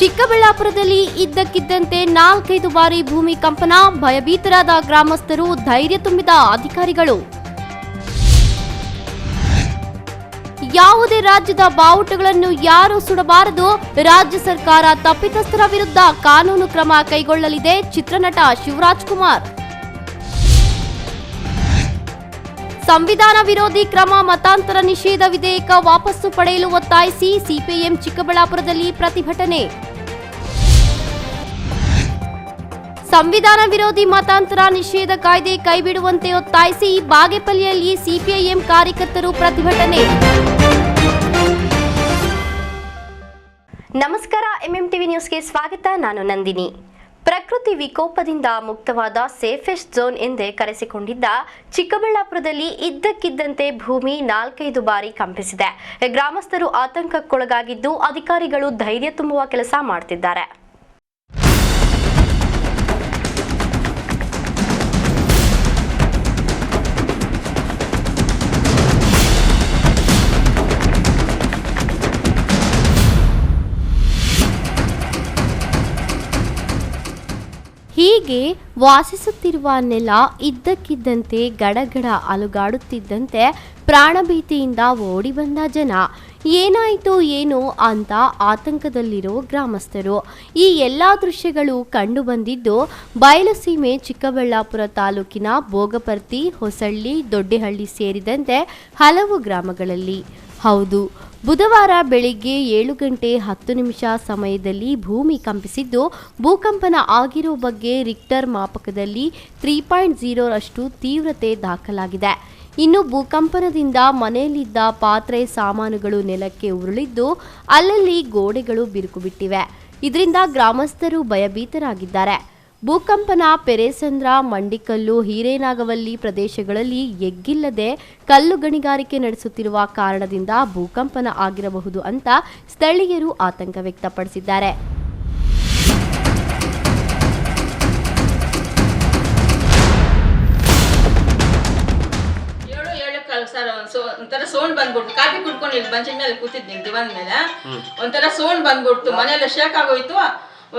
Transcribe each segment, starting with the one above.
ಚಿಕ್ಕಬಳ್ಳಾಪುರದಲ್ಲಿ ಇದ್ದಕ್ಕಿದ್ದಂತೆ 4-5 ಬಾರಿ ಭೂಮಿ ಕಂಪನ, ಭಯಭೀತರಾದ ಗ್ರಾಮಸ್ಥರು, ಧೈರ್ಯ ತುಂಬಿದ ಅಧಿಕಾರಿಗಳು. ಯಾವುದೇ ರಾಜ್ಯದ ಬಾವುಟಗಳನ್ನು ಯಾರೂ ಸುಡಬಾರದು, ರಾಜ್ಯ ಸರ್ಕಾರ ತಪ್ಪಿತಸ್ಥರ ವಿರುದ್ಧ ಕಾನೂನು ಕ್ರಮ ಕೈಗೊಳ್ಳಲಿದೆ, ಚಿತ್ರನಟ ಶಿವರಾಜ್ ಕುಮಾರ್. ಸಂವಿಧಾನ ವಿರೋಧಿ ಕ್ರಮ, ಮತಾಂತರ ನಿಷೇಧ ವಿಧೇಯಕ ವಾಪಸ್ಸು ಪಡೆಯಲು ಒತ್ತಾಯಿಸಿ ಸಿಪಿಎಂ ಚಿಕ್ಕಬಳ್ಳಾಪುರದಲ್ಲಿ ಪ್ರತಿಭಟನೆ. ಸಂವಿಧಾನ ವಿರೋಧಿ ಮತಾಂತರ ನಿಷೇಧ ಕಾಯ್ದೆ ಕೈಬಿಡುವಂತೆ ಒತ್ತಾಯಿಸಿ ಬಾಗೇಪಲ್ಲಿಯಲ್ಲಿ ಸಿಪಿಐಎಂ ಕಾರ್ಯಕರ್ತರು ಪ್ರತಿಭಟನೆ. ನಮಸ್ಕಾರ, ಎಂಎಂಟಿವಿ ನ್ಯೂಸ್ಗೆ ಸ್ವಾಗತ. ನಾನು ನಂದಿನಿ. ಪ್ರಕೃತಿ ವಿಕೋಪದಿಂದ ಮುಕ್ತವಾದ ಸೇಫೆಸ್ಟ್ ಝೋನ್ ಎಂದೇ ಕರೆಸಿಕೊಂಡಿದ್ದ ಚಿಕ್ಕಬಳ್ಳಾಪುರದಲ್ಲಿ ಇದ್ದಕ್ಕಿದ್ದಂತೆ ಭೂಮಿ 4-5 ಬಾರಿ ಕಂಪಿಸಿದೆ. ಗ್ರಾಮಸ್ಥರು ಆತಂಕಕ್ಕೊಳಗಾಗಿದ್ದು ಅಧಿಕಾರಿಗಳು ಧೈರ್ಯ ತುಂಬುವ ಕೆಲಸ ಮಾಡುತ್ತಿದ್ದಾರೆ. ಹೀಗೆ ವಾಸಿಸುತ್ತಿರುವ ನೆಲ ಇದ್ದಕ್ಕಿದ್ದಂತೆ ಗಡಗಡ ಅಲುಗಾಡುತ್ತಿದ್ದಂತೆ ಪ್ರಾಣಭೀತಿಯಿಂದ ಓಡಿ ಬಂದ ಜನ. ಏನಾಯಿತು ಏನೋ ಅಂತ ಆತಂಕದಲ್ಲಿರೋ ಗ್ರಾಮಸ್ಥರು. ಈ ಎಲ್ಲ ದೃಶ್ಯಗಳು ಕಂಡು ಬಂದಿದ್ದು ಬಯಲುಸೀಮೆ ಚಿಕ್ಕಬಳ್ಳಾಪುರ ತಾಲೂಕಿನ ಬೋಗಪರ್ತಿ, ಹೊಸಳ್ಳಿ, ದೊಡ್ಡೇಹಳ್ಳಿ ಸೇರಿದಂತೆ ಹಲವು ಗ್ರಾಮಗಳಲ್ಲಿ. ಹೌದು, ಬುಧವಾರ ಬೆಳಿಗ್ಗೆ 7:10 ಸಮಯದಲ್ಲಿ ಭೂಮಿ ಕಂಪಿಸಿದ್ದು, ಭೂಕಂಪನ ಆಗಿರೋ ಬಗ್ಗೆ ರಿಕ್ಟರ್ ಮಾಪಕದಲ್ಲಿ 3.0ರಷ್ಟು ತೀವ್ರತೆ ದಾಖಲಾಗಿದೆ. ಇನ್ನು ಭೂಕಂಪನದಿಂದ ಮನೆಯಲ್ಲಿದ್ದ ಪಾತ್ರೆ ಸಾಮಾನುಗಳು ನೆಲಕ್ಕೆ ಉರುಳಿದ್ದು, ಅಲ್ಲಲ್ಲಿ ಗೋಡೆಗಳು ಬಿರುಕು ಬಿಟ್ಟಿವೆ. ಇದರಿಂದ ಗ್ರಾಮಸ್ಥರು ಭಯಭೀತರಾಗಿದ್ದಾರೆ. ಭೂಕಂಪನ ಪೆರೇಸಂದ್ರ, ಮಂಡಿಕಲ್ಲು, ಹಿರೇನಾಗವಲ್ಲಿ ಪ್ರದೇಶಗಳಲ್ಲಿ ಎಗ್ಗಿಲ್ಲದೆ ಕಲ್ಲು ಗಣಿಗಾರಿಕೆ ನಡೆಸುತ್ತಿರುವ ಕಾರಣದಿಂದ ಭೂಕಂಪನ ಆಗಿರಬಹುದು ಅಂತ ಸ್ಥಳೀಯರು ಆತಂಕ ವ್ಯಕ್ತಪಡಿಸಿದ್ದಾರೆ. ಒಂಥರ ಸೌಂಡ್ ಬಂದ್ಬಿಡ್ತು. ಕಾಫಿ ಕುಡ್ಕೊಂಡು ಇಲ್ಲಿ ಬಂಚಿನ ಮೇಲೆ ಕೂತಿದ್ದೀನಿ, ದಿವಾನ್ ಮೇಲೆ. ಒಂಥರ ಸೌಂಡ್ ಬಂದ್ಬಿಡ್ತು, ಮನೆಯೆಲ್ಲ ಶೇಕ್ ಆಗೋಯ್ತು.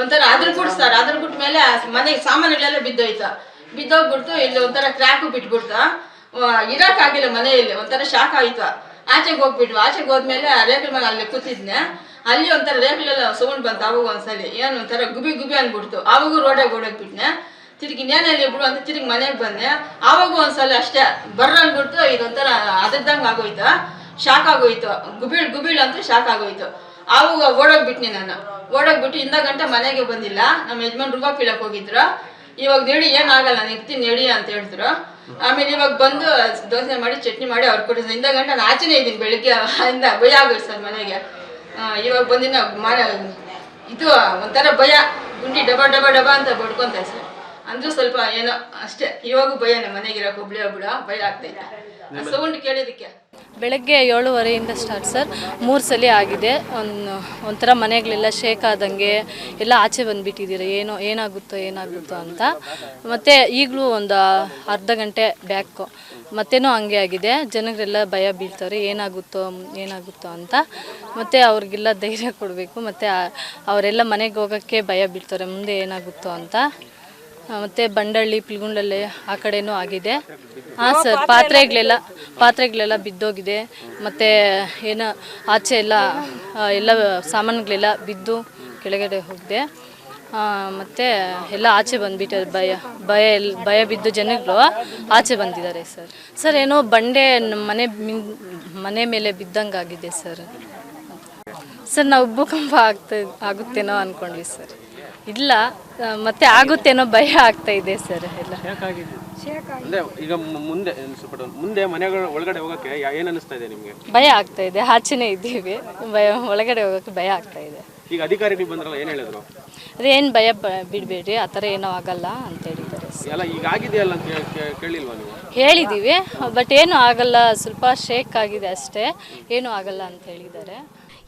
ಒಂಥರ ಅದ್ರ ಬಿಟ್ಟ ಮೇಲೆ ಮನೆಗೆ ಸಾಮಾನುಗಳೆಲ್ಲ ಬಿದ್ದೋಗ್ಬಿಡ್ತು. ಇಲ್ಲಿ ಒಂಥರ ಕ್ರ್ಯಾಕು ಬಿಟ್ಬಿಡ್ತು. ಇರಕ್ಕಾಗಿಲ್ಲ ಮನೆಯಲ್ಲಿ, ಒಂಥರ ಶಾಕ್ ಆಯ್ತು. ಆಚೆಗೆ ಹೋದ್ಮೇಲೆ ರೇಖಲ ಮೇಲೆ ಅಲ್ಲಿ ಕೂತಿದ್ನೆ. ಅಲ್ಲಿ ಒಂಥರ ರೇಖಲೆಲ್ಲ ಸೌಂಡ್ ಬಂತು. ಅವಾಗ ಒಂದ್ಸಲಿ ಏನು ಒಂಥರ ಗುಬಿ ಅಂದ್ಬಿಡ್ತು. ಅವಾಗೂ ರೋಡಾಗ ಓಡೋಗ್ಬಿಟ್ನೆ. ತಿರುಗಿ ನೇನಲ್ಲಿ ಬಿಡು ಅಂತ ತಿರುಗಿ ಮನೆಗೆ ಬಂದೆ. ಆವಾಗ ಒಂದ್ಸಲ ಅಷ್ಟೇ ಬರ್ರ ಅಂದ್ಬಿಡ್ತು. ಇದೊಂಥರ ಅದರ್ದಂಗೆ ಆಗೋಯ್ತು, ಶಾಕ್ ಆಗೋಯ್ತು. ಗುಬಿಳ್ ಅಂತ ಶಾಕ್ ಆಗೋಯ್ತು. ಆವಾಗ ಓಡೋಗ್ಬಿಟ್ನಿ. ನಾನು ಓಡೋಗ್ಬಿಟ್ಟು ಇಂದ ಗಂಟೆ ಮನೆಗೆ ಬಂದಿಲ್ಲ. ನಮ್ಮ ಯಜಮಾನ್ ರೂಪಾಯಿ ಕೀಳಕ್ ಹೋಗಿದ್ರು. ಇವಾಗ ನಡಿ, ಏನಾಗಲ್ಲ, ನಾನು ಇರ್ತೀನಿ ನಡಿ ಅಂತ ಹೇಳಿದ್ರು. ಆಮೇಲೆ ಇವಾಗ ಬಂದು ದೋಸೆ ಮಾಡಿ ಚಟ್ನಿ ಮಾಡಿ ಅವ್ರು ಕೊಟ್ಟಿದ್ರು. ಇಂದ ಗಂಟೆ ನಾನು ಆಚೆನೇ ಇದ್ದೀನಿ. ಬೆಳಿಗ್ಗೆ ಇಂದ ಭಯ ಆಗೋಯ್ತು ಸರ್ ಮನೆಗೆ. ಇವಾಗ ಬಂದಿನ ಇದು ಒಂಥರ ಭಯ, ಗುಂಡಿ ಡಬ ಅಂತ ಬಡ್ಕೊಂತ ಸರ್. ಅಂದ್ರೂ ಸ್ವಲ್ಪ ಏನೋ ಅಷ್ಟೇ. ಇವಾಗೂ ಭಯನೇ, ಮನೆಗಿರೋಕೆ ಒಬ್ಳ ಭಯ ಆಗ್ತೈತೆ ಸೌಂಡ್ ಕೇಳಿದಕ್ಕೆ. ಬೆಳಗ್ಗೆ 7:15 ಸ್ಟಾರ್ಟ್ ಸರ್. 3 ಸಲ ಆಗಿದೆ. ಒಂಥರ ಮನೆಗಳೆಲ್ಲ ಶೇಕ್ ಆದಂಗೆ ಎಲ್ಲ ಆಚೆ ಬಂದುಬಿಟ್ಟಿದ್ದೀರ, ಏನಾಗುತ್ತೋ ಅಂತ. ಮತ್ತು ಈಗಲೂ ಒಂದು ಅರ್ಧ ಗಂಟೆ ಬ್ಯಾಕು ಮತ್ತೇನೋ ಹಂಗೆ ಆಗಿದೆ. ಜನಗಳೆಲ್ಲ ಭಯ ಬೀಳ್ತಾರೆ, ಏನಾಗುತ್ತೋ ಅಂತ. ಮತ್ತು ಅವ್ರಿಗೆಲ್ಲ ಧೈರ್ಯ ಕೊಡಬೇಕು. ಮತ್ತು ಅವರೆಲ್ಲ ಮನೆಗೆ ಹೋಗೋಕ್ಕೆ ಭಯ ಬೀಳ್ತಾರೆ, ಮುಂದೆ ಏನಾಗುತ್ತೋ ಅಂತ. ಮತ್ತು ಬಂಡಳ್ಳಿ, ಪಿಲ್ಗುಂಡಲ್ಲಿ ಆ ಕಡೆನೂ ಆಗಿದೆ. ಹಾಂ ಸರ್, ಪಾತ್ರೆಗಳೆಲ್ಲ ಬಿದ್ದೋಗಿದೆ. ಮತ್ತು ಏನೋ ಆಚೆ ಎಲ್ಲ ಸಾಮಾನುಗಳೆಲ್ಲ ಬಿದ್ದು ಕೆಳಗಡೆ ಹೋಗಿದೆ. ಮತ್ತು ಎಲ್ಲ ಆಚೆ ಬಂದುಬಿಟ್ಟೆ. ಭಯ ಬಿದ್ದು ಜನಗಳು ಆಚೆ ಬಂದಿದ್ದಾರೆ ಸರ್. ಏನೋ ಬಂಡೆ ಮನೆ ಮೇಲೆ ಬಿದ್ದಂಗೆ ಆಗಿದೆ ಸರ್. ನಾವು ಭೂಕಂಪ ಆಗುತ್ತೇನೋ ಅಂದ್ಕೊಂಡ್ವಿ ಸರ್. ಇಲ್ಲ, ಮತ್ತೆ ಆಗುತ್ತೇನೋ ಭಯ ಆಗ್ತಾ ಇದೆ ಸರ್. ಎಲ್ಲ ಈಗ ಮುಂದೆ ಮನೆಗಳ ಒಳಗಡೆ ಹೋಗಕ್ಕೆ ಏನು ಅನಿಸ್ತಾ ಇದೆ ನಿಮಗೆ? ಭಯ ಆಗ್ತಾ ಇದೆ. ಆಚೆನೇ ಇದ್ದೀವಿ, ಒಳಗಡೆ ಹೋಗಕ್ಕೆ ಭಯ ಆಗ್ತಾ ಇದೆ. ಈಗ ಅಧಿಕಾರಿಗಳು ಬಂದ್ರಲ್ಲ, ಏನು ಹೇಳಿದ್ರು? ಅದೇನು ಭಯ ಬಿಡಬೇಡ್ರಿ, ಆ ಥರ ಏನೋ ಆಗಲ್ಲ ಅಂತ ಹೇಳಿದ್ದಾರೆ. ಎಲ್ಲ ಈಗ ಆಗಿದೆಯಲ್ಲ ಅಂತ ಕೇಳಿಲ್ವಾ ನೀವು? ಹೇಳಿದ್ದೀವಿ, ಬಟ್ ಏನೂ ಆಗಲ್ಲ, ಸ್ವಲ್ಪ ಶೇಕ್ ಆಗಿದೆ ಅಷ್ಟೇ, ಏನೂ ಆಗಲ್ಲ ಅಂತ ಹೇಳಿದ್ದಾರೆ.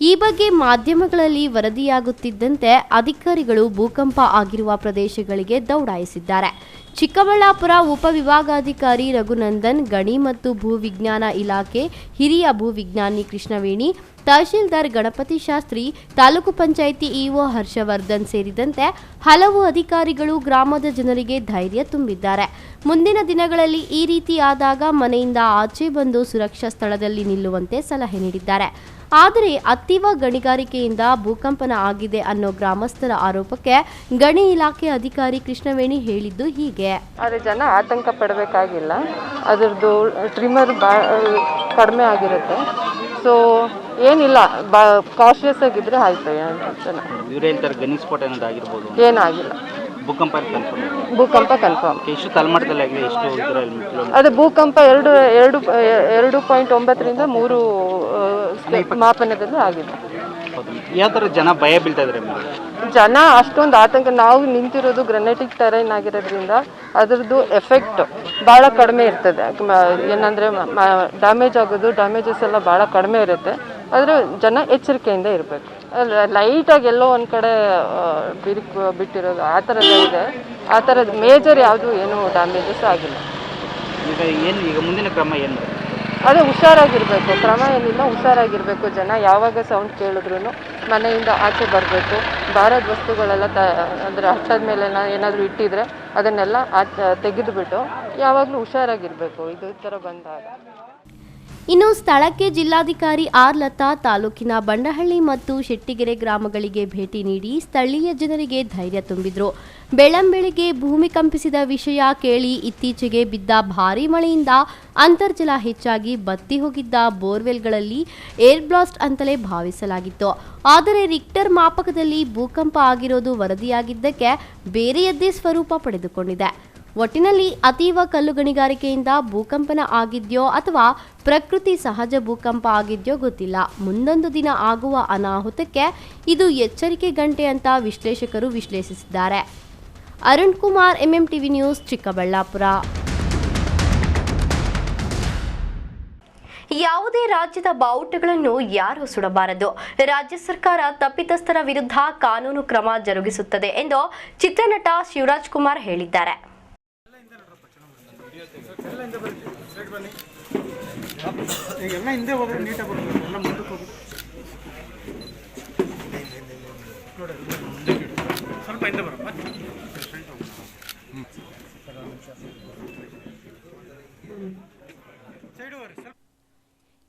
ಈ ಬಗ್ಗೆ ಮಾಧ್ಯಮಗಳಲ್ಲಿ ವರದಿಯಾಗುತ್ತಿದ್ದಂತೆ ಅಧಿಕಾರಿಗಳು ಭೂಕಂಪ ಆಗಿರುವ ಪ್ರದೇಶಗಳಿಗೆ ದೌಡಾಯಿಸಿದ್ದಾರೆ. ಚಿಕ್ಕಬಳ್ಳಾಪುರ ಉಪವಿಭಾಗಾಧಿಕಾರಿ ರಘುನಂದನ್, ಗಣಿ ಮತ್ತು ಭೂವಿಜ್ಞಾನ ಇಲಾಖೆ ಹಿರಿಯ ಭೂವಿಜ್ಞಾನಿ ಕೃಷ್ಣವೇಣಿ, ತಹಶೀಲ್ದಾರ್ ಗಣಪತಿ ಶಾಸ್ತ್ರಿ, ತಾಲೂಕು ಪಂಚಾಯಿತಿ ಇಒ ಹರ್ಷವರ್ಧನ್ ಸೇರಿದಂತೆ ಹಲವು ಅಧಿಕಾರಿಗಳು ಗ್ರಾಮದ ಜನರಿಗೆ ಧೈರ್ಯ ತುಂಬಿದ್ದಾರೆ. ಮುಂದಿನ ದಿನಗಳಲ್ಲಿ ಈ ರೀತಿ ಆದಾಗ ಮನೆಯಿಂದ ಆಚೆ ಬಂದು ಸುರಕ್ಷಾ ಸ್ಥಳದಲ್ಲಿ ನಿಲ್ಲುವಂತೆ ಸಲಹೆ ನೀಡಿದ್ದಾರೆ. ಆದರೆ ಅತೀವ ಗಣಿಗಾರಿಕೆಯಿಂದ ಭೂಕಂಪನ ಆಗಿದೆ ಅನ್ನೋ ಗ್ರಾಮಸ್ಥರ ಆರೋಪಕ್ಕೆ ಗಣಿ ಇಲಾಖೆ ಅಧಿಕಾರಿ ಕೃಷ್ಣವೇಣಿ ಹೇಳಿದ್ದು ಹೀಗೆ. ಆದರೆ ಜನ ಆತಂಕ ಪಡಬೇಕಾಗಿಲ್ಲ, ಅದರದ್ದು ಟ್ರಿಮ್ಮರ್ ಕಡಿಮೆ ಆಗಿರುತ್ತೆ. ಸೊ ಏನಿಲ್ಲ, ಕಾಶಿಯಸ್ ಆಗಿದ್ರೆ ಆಯ್ತು. ಜನ ಇವ್ರು ಹೇಳ್ತಾರೆ ಗಣಿ ಸ್ಫೋಟ ಏನಾದ್ರು ಆಗಿರ್ಬೋದು, ಏನಾಗಿಲ್ಲ. ಭೂಕಂಪ ಕನ್ಫರ್ಮ್. ಎಷ್ಟು ತಲೆಮಟ್ಟದಲ್ಲಿ ಆಗಿದೆ, ಎಷ್ಟು ಅದು ಭೂಕಂಪ 2.9ರಿಂದ 3 ಮಾಪನದಲ್ಲಿ ಆಗಿದೆ. ಯಾವ ಥರ ಜನ ಭಯ ಬೀಳ್ತಾ ಇದ್ದಾರೆ? ಜನ ಅಷ್ಟೊಂದು ಆತಂಕ, ನಾವು ನಿಂತಿರೋದು ಗ್ರನೆಟಿಕ್ ಟೆರೈನ್ ಆಗಿರೋದ್ರಿಂದ ಅದರದ್ದು ಎಫೆಕ್ಟ್ ಭಾಳ ಕಡಿಮೆ ಇರ್ತದೆ. ಏನಂದರೆ ಡ್ಯಾಮೇಜ್ ಆಗೋದು, ಡ್ಯಾಮೇಜಸ್ ಎಲ್ಲ ಭಾಳ ಕಡಿಮೆ ಇರುತ್ತೆ. ಆದರೆ ಜನ ಎಚ್ಚರಿಕೆಯಿಂದ ಇರಬೇಕು. ಲೈಟಾಗಿ ಎಲ್ಲೋ ಒಂದು ಕಡೆ ಬಿಟ್ಟಿರೋದು ಆ ಥರದ್ದು ಇದೆ. ಆ ಥರದ್ದು ಮೇಜರ್ ಯಾವುದು ಏನೂ ಡ್ಯಾಮೇಜಸ್ ಆಗಿಲ್ಲ. ಈಗ ಮುಂದಿನ ಕ್ರಮ ಏನು? ಅದೇ ಹುಷಾರಾಗಿರಬೇಕು, ಕ್ರಮ ಏನಿಲ್ಲ, ಹುಷಾರಾಗಿರಬೇಕು. ಜನ ಯಾವಾಗ ಸೌಂಡ್ ಕೇಳಿದ್ರು ಮನೆಯಿಂದ ಆಚೆ ಬರಬೇಕು. ಭಾರದ ವಸ್ತುಗಳೆಲ್ಲ ಅಂದರೆ ಹಟ್ಟದ ಮೇಲೆ ಏನಾದರೂ ಇಟ್ಟಿದ್ರೆ ಅದನ್ನೆಲ್ಲ ತೆಗೆದುಬಿಟ್ಟು ಯಾವಾಗಲೂ ಹುಷಾರಾಗಿರಬೇಕು ಇದು ಥರ ಬಂದಾಗ. ಇನ್ನು ಸ್ಥಳಕ್ಕೆ ಜಿಲ್ಲಾಧಿಕಾರಿ ಆರ್ ಲತಾ ತಾಲೂಕಿನ ಬಂಡಹಳ್ಳಿ ಮತ್ತು ಶೆಟ್ಟಿಗೆರೆ ಗ್ರಾಮಗಳಿಗೆ ಭೇಟಿ ನೀಡಿ ಸ್ಥಳೀಯ ಜನರಿಗೆ ಧೈರ್ಯ ತುಂಬಿದ್ರು. ಬೆಳ್ಳಂಬೆಳಿಗ್ಗೆ ಭೂಮಿ ಕಂಪಿಸಿದ ವಿಷಯ ಕೇಳಿ ಇತ್ತೀಚೆಗೆ ಬಿದ್ದ ಭಾರೀ ಮಳೆಯಿಂದ ಅಂತರ್ಜಲ ಹೆಚ್ಚಾಗಿ ಬತ್ತಿ ಹೋಗಿದ್ದ ಬೋರ್ವೆಲ್ಗಳಲ್ಲಿ ಏರ್ ಬ್ಲಾಸ್ಟ್ ಅಂತಲೇ ಭಾವಿಸಲಾಗಿತ್ತು. ಆದರೆ ರಿಕ್ಟರ್ ಮಾಪಕದಲ್ಲಿ ಭೂಕಂಪ ಆಗಿರೋದು ವರದಿಯಾಗಿದ್ದಕ್ಕೆ ಬೇರೆಯದ್ದೇ ಸ್ವರೂಪ ಪಡೆದುಕೊಂಡಿದೆ. ಒಟ್ಟಿನಲ್ಲಿ ಅತೀವ ಕಲ್ಲು ಗಣಿಗಾರಿಕೆಯಿಂದ ಭೂಕಂಪನ ಆಗಿದ್ಯೋ ಅಥವಾ ಪ್ರಕೃತಿ ಸಹಜ ಭೂಕಂಪ ಆಗಿದ್ಯೋ ಗೊತ್ತಿಲ್ಲ. ಮುಂದೊಂದು ದಿನ ಆಗುವ ಅನಾಹುತಕ್ಕೆ ಇದು ಎಚ್ಚರಿಕೆ ಗಂಟೆ ಅಂತ ವಿಶ್ಲೇಷಕರು ವಿಶ್ಲೇಷಿಸಿದ್ದಾರೆ. Arun Kumar, MMTV news, Chikkaballapur. ಯಾವುದೇ ರಾಜ್ಯದ ಬಾವುಟಗಳನ್ನು ಯಾರೂ ಸುಡಬಾರದು. ರಾಜ್ಯ ಸರ್ಕಾರ ತಪ್ಪಿತಸ್ಥರ ವಿರುದ್ಧ ಕಾನೂನು ಕ್ರಮ ಜರುಗಿಸುತ್ತದೆ ಎಂದು ಚಿತ್ರನಟ ಶಿವರಾಜ್ ಕುಮಾರ್ ಹೇಳಿದ್ದಾರೆ.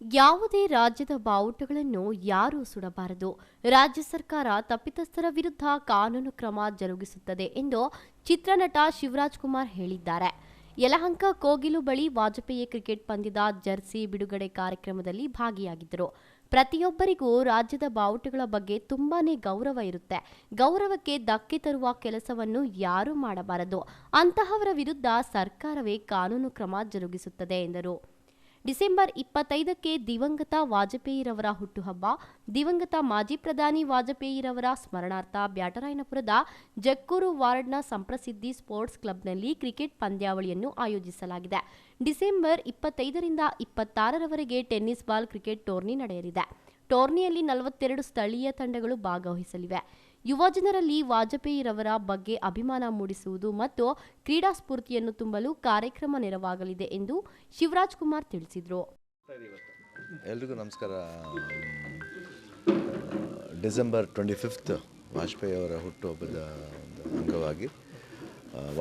ಯಾವುದೇ ರಾಜ್ಯದ ಬಾವುಟಗಳನ್ನು ಯಾರೂ ಸುಡಬಾರದು. ರಾಜ್ಯ ಸರ್ಕಾರ ತಪ್ಪಿತಸ್ಥರ ವಿರುದ್ಧ ಕಾನೂನು ಕ್ರಮ ಜರುಗಿಸುತ್ತದೆ ಎಂದು ಚಿತ್ರನಟ ಶಿವರಾಜ್ ಕುಮಾರ್ ಹೇಳಿದ್ದಾರೆ. ಯಲಹಂಕ ಕೋಗಿಲು ಬಳಿ ವಾಜಪೇಯಿ ಕ್ರಿಕೆಟ್ ಪಂದ್ಯದ ಜರ್ಸಿ ಬಿಡುಗಡೆ ಕಾರ್ಯಕ್ರಮದಲ್ಲಿ ಭಾಗಿಯಾಗಿದ್ದರು. ಪ್ರತಿಯೊಬ್ಬರಿಗೂ ರಾಜ್ಯದ ಬಾವುಟಗಳ ಬಗ್ಗೆ ತುಂಬಾನೇ ಗೌರವ ಇರುತ್ತೆ. ಗೌರವಕ್ಕೆ ಧಕ್ಕೆ ತರುವ ಕೆಲಸವನ್ನು ಯಾರೂ ಮಾಡಬಾರದು. ಅಂತಹವರ ವಿರುದ್ಧ ಸರ್ಕಾರವೇ ಕಾನೂನು ಕ್ರಮ ಜರುಗಿಸುತ್ತದೆ ಎಂದರು. ಡಿಸೆಂಬರ್ 25ಕ್ಕೆ ದಿವಂಗತ ವಾಜಪೇಯಿರವರ ಹುಟ್ಟುಹಬ್ಬ. ದಿವಂಗತ ಮಾಜಿ ಪ್ರಧಾನಿ ವಾಜಪೇಯಿರವರ ಸ್ಮರಣಾರ್ಥ ಬ್ಯಾಟರಾಯನಪುರದ ಜಕ್ಕೂರು ವಾರ್ಡ್ನ ಸಂಪ್ರಸಿದ್ಧಿ ಸ್ಪೋರ್ಟ್ಸ್ ಕ್ಲಬ್ನಲ್ಲಿ ಕ್ರಿಕೆಟ್ ಪಂದ್ಯಾವಳಿಯನ್ನು ಆಯೋಜಿಸಲಾಗಿದೆ. ಡಿಸೆಂಬರ್ 25ರಿಂದ 26ರವರೆಗೆ ಟೆನ್ನಿಸ್ ಬಾಲ್ ಕ್ರಿಕೆಟ್ ಟೂರ್ನಿ ನಡೆಯಲಿದೆ. ಟೂರ್ನಿಯಲ್ಲಿ 42 ಸ್ಥಳೀಯ ತಂಡಗಳು ಭಾಗವಹಿಸಲಿವೆ. ಯುವ ಜನರಲ್ಲಿ ವಾಜಪೇಯಿರವರ ಬಗ್ಗೆ ಅಭಿಮಾನ ಮೂಡಿಸುವುದು ಮತ್ತು ಕ್ರೀಡಾ ಸ್ಫೂರ್ತಿಯನ್ನು ತುಂಬಲು ಕಾರ್ಯಕ್ರಮ ನೆರವಾಗಲಿದೆ ಎಂದು ಶಿವರಾಜ್ ಕುಮಾರ್ ತಿಳಿಸಿದರು. ಎಲ್ರಿಗೂ ನಮಸ್ಕಾರ. ಡಿಸೆಂಬರ್ 25 ವಾಜಪೇಯಿ ಅವರ ಹುಟ್ಟುಹಬ್ಬದ ಒಂದು ಅಂಗವಾಗಿ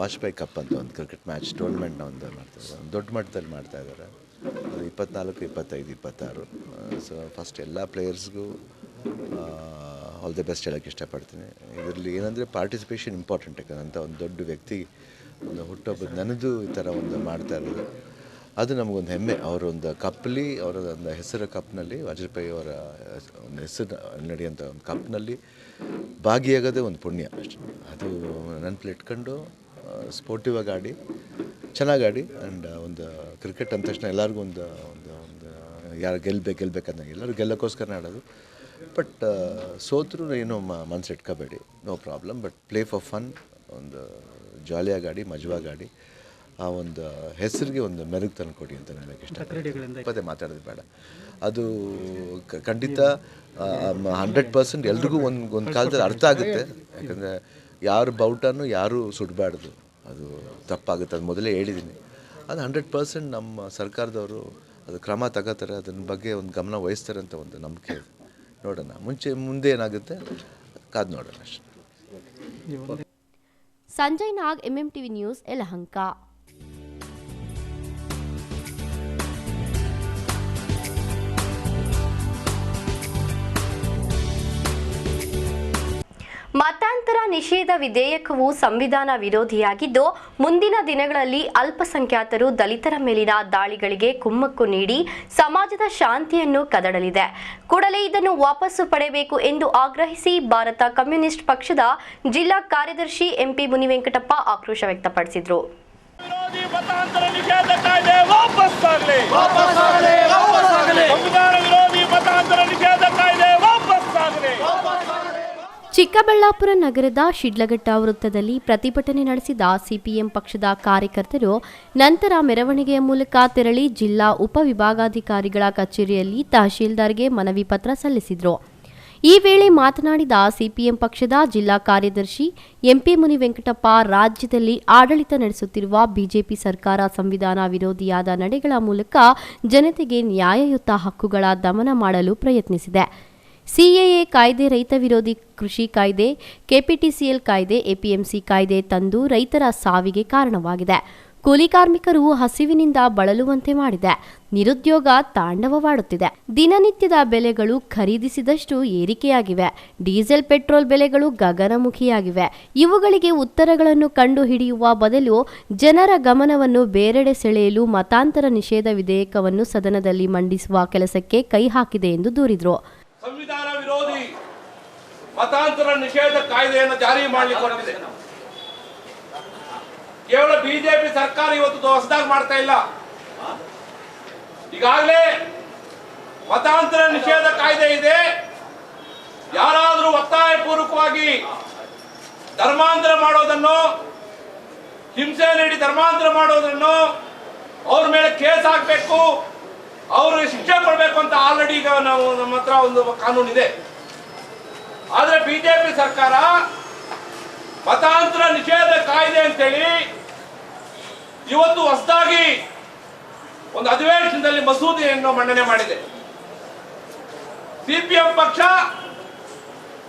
ವಾಜಪೇಯಿ ಕಪ್ ಅಂತ ಒಂದು ಕ್ರಿಕೆಟ್ ಮ್ಯಾಚ್ ಟೂರ್ನಮೆಂಟ್ನ ಒಂದು ಮಾಡ್ತಾಯಿದ್ದಾರೆ. ಒಂದು ದೊಡ್ಡ ಮಟ್ಟದಲ್ಲಿ ಮಾಡ್ತಾಯಿದ್ದಾರೆ. 24, 25, 26. ಸೊ ಫಸ್ಟ್ ಎಲ್ಲ ಪ್ಲೇಯರ್ಸ್ಗೂ ಆಲ್ ದಿ ಬೆಸ್ಟ್ ಹೇಳೋಕ್ಕೆ ಇಷ್ಟಪಡ್ತೀನಿ. ಇದರಲ್ಲಿ ಏನಂದರೆ ಪಾರ್ಟಿಸಿಪೇಷನ್ ಇಂಪಾರ್ಟೆಂಟ್. ಯಾಕಂತ ಒಂದು ದೊಡ್ಡ ವ್ಯಕ್ತಿ ಒಂದು ಹುಟ್ಟುಹಬ್ಬದ ನನದು ಈ ಥರ ಒಂದು ಮಾಡ್ತಾ ಇರೋದು ಅದು ನಮಗೊಂದು ಹೆಮ್ಮೆ. ಅವರೊಂದು ಕಪ್ಪಲ್ಲಿ ಅವರ ಒಂದು ಹೆಸರು ಕಪ್ನಲ್ಲಿ ವಾಜಪೇಯಿ ಅವರ ಒಂದು ಹೆಸರು ನಡೆಯುವಂಥ ಒಂದು ಕಪ್ನಲ್ಲಿ ಭಾಗಿಯಾಗೋದೇ ಒಂದು ಪುಣ್ಯ ಅಷ್ಟೇ. ಅದು ನೆನಪಲ್ಲಿ ಇಟ್ಕೊಂಡು ಸ್ಪೋರ್ಟಿವ್ ಆಗಿ ಆಡಿ, ಚೆನ್ನಾಗಿ ಆಡಿ. ಆ್ಯಂಡ್ ಒಂದು ಕ್ರಿಕೆಟ್ ಅಂದ ತಕ್ಷಣ ಎಲ್ಲರಿಗೂ ಒಂದು ಒಂದು ಒಂದು ಯಾರು ಗೆಲ್ಲಬೇಕಂತ ಎಲ್ಲರೂ ಗೆಲ್ಲೋಕ್ಕೋಸ್ಕರ ಆಡೋದು. ಬಟ್ ಸೋತ್ರೂ ಏನೋ ಮನಸ್ಸು ಇಟ್ಕೋಬೇಡಿ, no problem. But play for fun, ಒಂದು ಜಾಲಿಯಾಗಿ ಆಡಿ, ಮಜವಾಗಿ ಆಡಿ, ಆ ಒಂದು ಹೆಸರಿಗೆ ಒಂದು ಮೆರುಗು ತಂದು ಕೊಡಿ ಅಂತ ನನಗೆ ಇಷ್ಟ. ಪದೇ ಮಾತಾಡೋದು ಬೇಡ. ಅದು ಖಂಡಿತ 100% ಎಲ್ರಿಗೂ ಒಂದು ಕಾಲದಲ್ಲಿ ಅರ್ಥ ಆಗುತ್ತೆ. ಯಾಕಂದರೆ ಯಾರು ಬಾವುಟನೂ ಯಾರೂ ಸುಡಬಾರ್ದು, ಅದು ತಪ್ಪಾಗುತ್ತೆ. ಅದು ಮೊದಲೇ ಹೇಳಿದ್ದೀನಿ. ಅದು 100% ನಮ್ಮ ಸರ್ಕಾರದವರು ಅದು ಕ್ರಮ ತಗೋತಾರೆ, ಅದನ್ನ ಬಗ್ಗೆ ಒಂದು ಗಮನ ವಹಿಸ್ತಾರೆ ಅಂತ ಒಂದು ನಂಬಿಕೆ ಇದೆ. ನೋಡೋಣ. ಮುಂದೆ ಏನಾಗುತ್ತೆ ಕಾದು ನೋಡೋಣ ಅಷ್ಟೇ. ಸಂಜಯ್ ನಾಗ್, MMTV ನ್ಯೂಸ್, ಯಲಹಂಕ. ಮತಾಂತರ ನಿಷೇಧ ವಿಧೇಯಕವು ಸಂವಿಧಾನ ವಿರೋಧಿಯಾಗಿದ್ದು, ಮುಂದಿನ ದಿನಗಳಲ್ಲಿ ಅಲ್ಪಸಂಖ್ಯಾತರು, ದಲಿತರ ಮೇಲಿನ ದಾಳಿಗಳಿಗೆ ಕುಮ್ಮಕ್ಕು ನೀಡಿ ಸಮಾಜದ ಶಾಂತಿಯನ್ನು ಕದಡಲಿದೆ. ಕೂಡಲೇ ಇದನ್ನು ವಾಪಸ್ಸು ಪಡೆಯಬೇಕು ಎಂದು ಆಗ್ರಹಿಸಿ ಭಾರತ ಕಮ್ಯುನಿಸ್ಟ್ ಪಕ್ಷದ ಜಿಲ್ಲಾ ಕಾರ್ಯದರ್ಶಿ MP ಮುನಿವೆಂಕಟಪ್ಪ ಆಕ್ರೋಶ ವ್ಯಕ್ತಪಡಿಸಿದರು. ಚಿಕ್ಕಬಳ್ಳಾಪುರ ನಗರದ ಶಿಡ್ಲಘಟ್ಟ ವೃತ್ತದಲ್ಲಿ ಪ್ರತಿಭಟನೆ ನಡೆಸಿದ ಸಿಪಿಎಂ ಪಕ್ಷದ ಕಾರ್ಯಕರ್ತರು ನಂತರ ಮೆರವಣಿಗೆಯ ಮೂಲಕ ತೆರಳಿ ಜಿಲ್ಲಾ ಉಪವಿಭಾಗಾಧಿಕಾರಿಗಳ ಕಚೇರಿಯಲ್ಲಿ ತಹಶೀಲ್ದಾರ್ಗೆ ಮನವಿ ಪತ್ರ ಸಲ್ಲಿಸಿದರು. ಈ ವೇಳೆ ಮಾತನಾಡಿದ ಸಿಪಿಎಂ ಪಕ್ಷದ ಜಿಲ್ಲಾ ಕಾರ್ಯದರ್ಶಿ MP ಮುನಿವೆಂಕಟಪ್ಪ, ರಾಜ್ಯದಲ್ಲಿ ಆಡಳಿತ ನಡೆಸುತ್ತಿರುವ ಬಿಜೆಪಿ ಸರ್ಕಾರ ಸಂವಿಧಾನ ವಿರೋಧಿಯಾದ ನಡೆಗಳ ಮೂಲಕ ಜನತೆಗೆ ನ್ಯಾಯಯುತ ಹಕ್ಕುಗಳ ದಮನ ಮಾಡಲು ಪ್ರಯತ್ನಿಸಿದೆ. CAA ಕಾಯ್ದೆ, ರೈತ ವಿರೋಧಿ ಕೃಷಿ ಕಾಯ್ದೆ, KPTCL ಕಾಯ್ದೆ, APMC ಕಾಯ್ದೆ ತಂದು ರೈತರ ಸಾವಿಗೆ ಕಾರಣವಾಗಿದೆ. ಕೂಲಿ ಕಾರ್ಮಿಕರು ಹಸಿವಿನಿಂದ ಬಳಲುವಂತೆ ಮಾಡಿದೆ. ನಿರುದ್ಯೋಗ ತಾಂಡವವಾಡುತ್ತಿದೆ. ದಿನನಿತ್ಯದ ಬೆಲೆಗಳು ಖರೀದಿಸಿದಷ್ಟು ಏರಿಕೆಯಾಗಿವೆ. ಡೀಸೆಲ್, ಪೆಟ್ರೋಲ್ ಬೆಲೆಗಳು ಗಗನಮುಖಿಯಾಗಿವೆ. ಇವುಗಳಿಗೆ ಉತ್ತರಗಳನ್ನು ಕಂಡು ಹಿಡಿಯುವ ಬದಲು ಜನರ ಗಮನವನ್ನು ಬೇರೆಡೆ ಸೆಳೆಯಲು ಮತಾಂತರ ನಿಷೇಧ ವಿಧೇಯಕವನ್ನು ಸದನದಲ್ಲಿ ಮಂಡಿಸುವ ಕೆಲಸಕ್ಕೆ ಕೈ ಹಾಕಿದೆ ಎಂದು ದೂರಿದರು. ಸಂವಿಧಾನ ವಿರೋಧಿ ಮತಾಂತರ ನಿಷೇಧ ಕಾಯ್ದೆಯನ್ನು ಜಾರಿ ಮಾಡಲಿಕ್ಕೆ ಕೇವಲ ಬಿಜೆಪಿ ಸರ್ಕಾರ ಇವತ್ತು ಹೊಸದಾಗಿ ಮಾಡ್ತಾ ಇಲ್ಲ. ಈಗಾಗಲೇ ಮತಾಂತರ ನಿಷೇಧ ಕಾಯ್ದೆ ಇದೆ. ಯಾರಾದರೂ ಒತ್ತಾಯ ಪೂರ್ವಕವಾಗಿ ಧರ್ಮಾಂತರ ಮಾಡೋದನ್ನು, ಹಿಂಸೆ ನೀಡಿ ಧರ್ಮಾಂತರ ಮಾಡೋದನ್ನು ಅವ್ರ ಮೇಲೆ ಕೇಸ್ ಹಾಕಬೇಕು, ಅವ್ರಿಗೆ ಶಿಕ್ಷೆ ಕೊಡಬೇಕು ಅಂತ ಆಲ್ರೆಡಿ ಈಗ ನಾವು ನಮ್ಮ ಹತ್ರ ಒಂದು ಕಾನೂನು ಇದೆ. ಆದ್ರೆ ಬಿಜೆಪಿ ಸರ್ಕಾರ ಮತಾಂತರ ನಿಷೇಧ ಕಾಯ್ದೆ ಅಂತೇಳಿ ಇವತ್ತು ಹೊಸದಾಗಿ ಒಂದು ಅಧಿವೇಶನದಲ್ಲಿ ಮಸೂದೆಯನ್ನು ಮಂಡನೆ ಮಾಡಿದೆ. ಸಿಪಿಎಂ ಪಕ್ಷ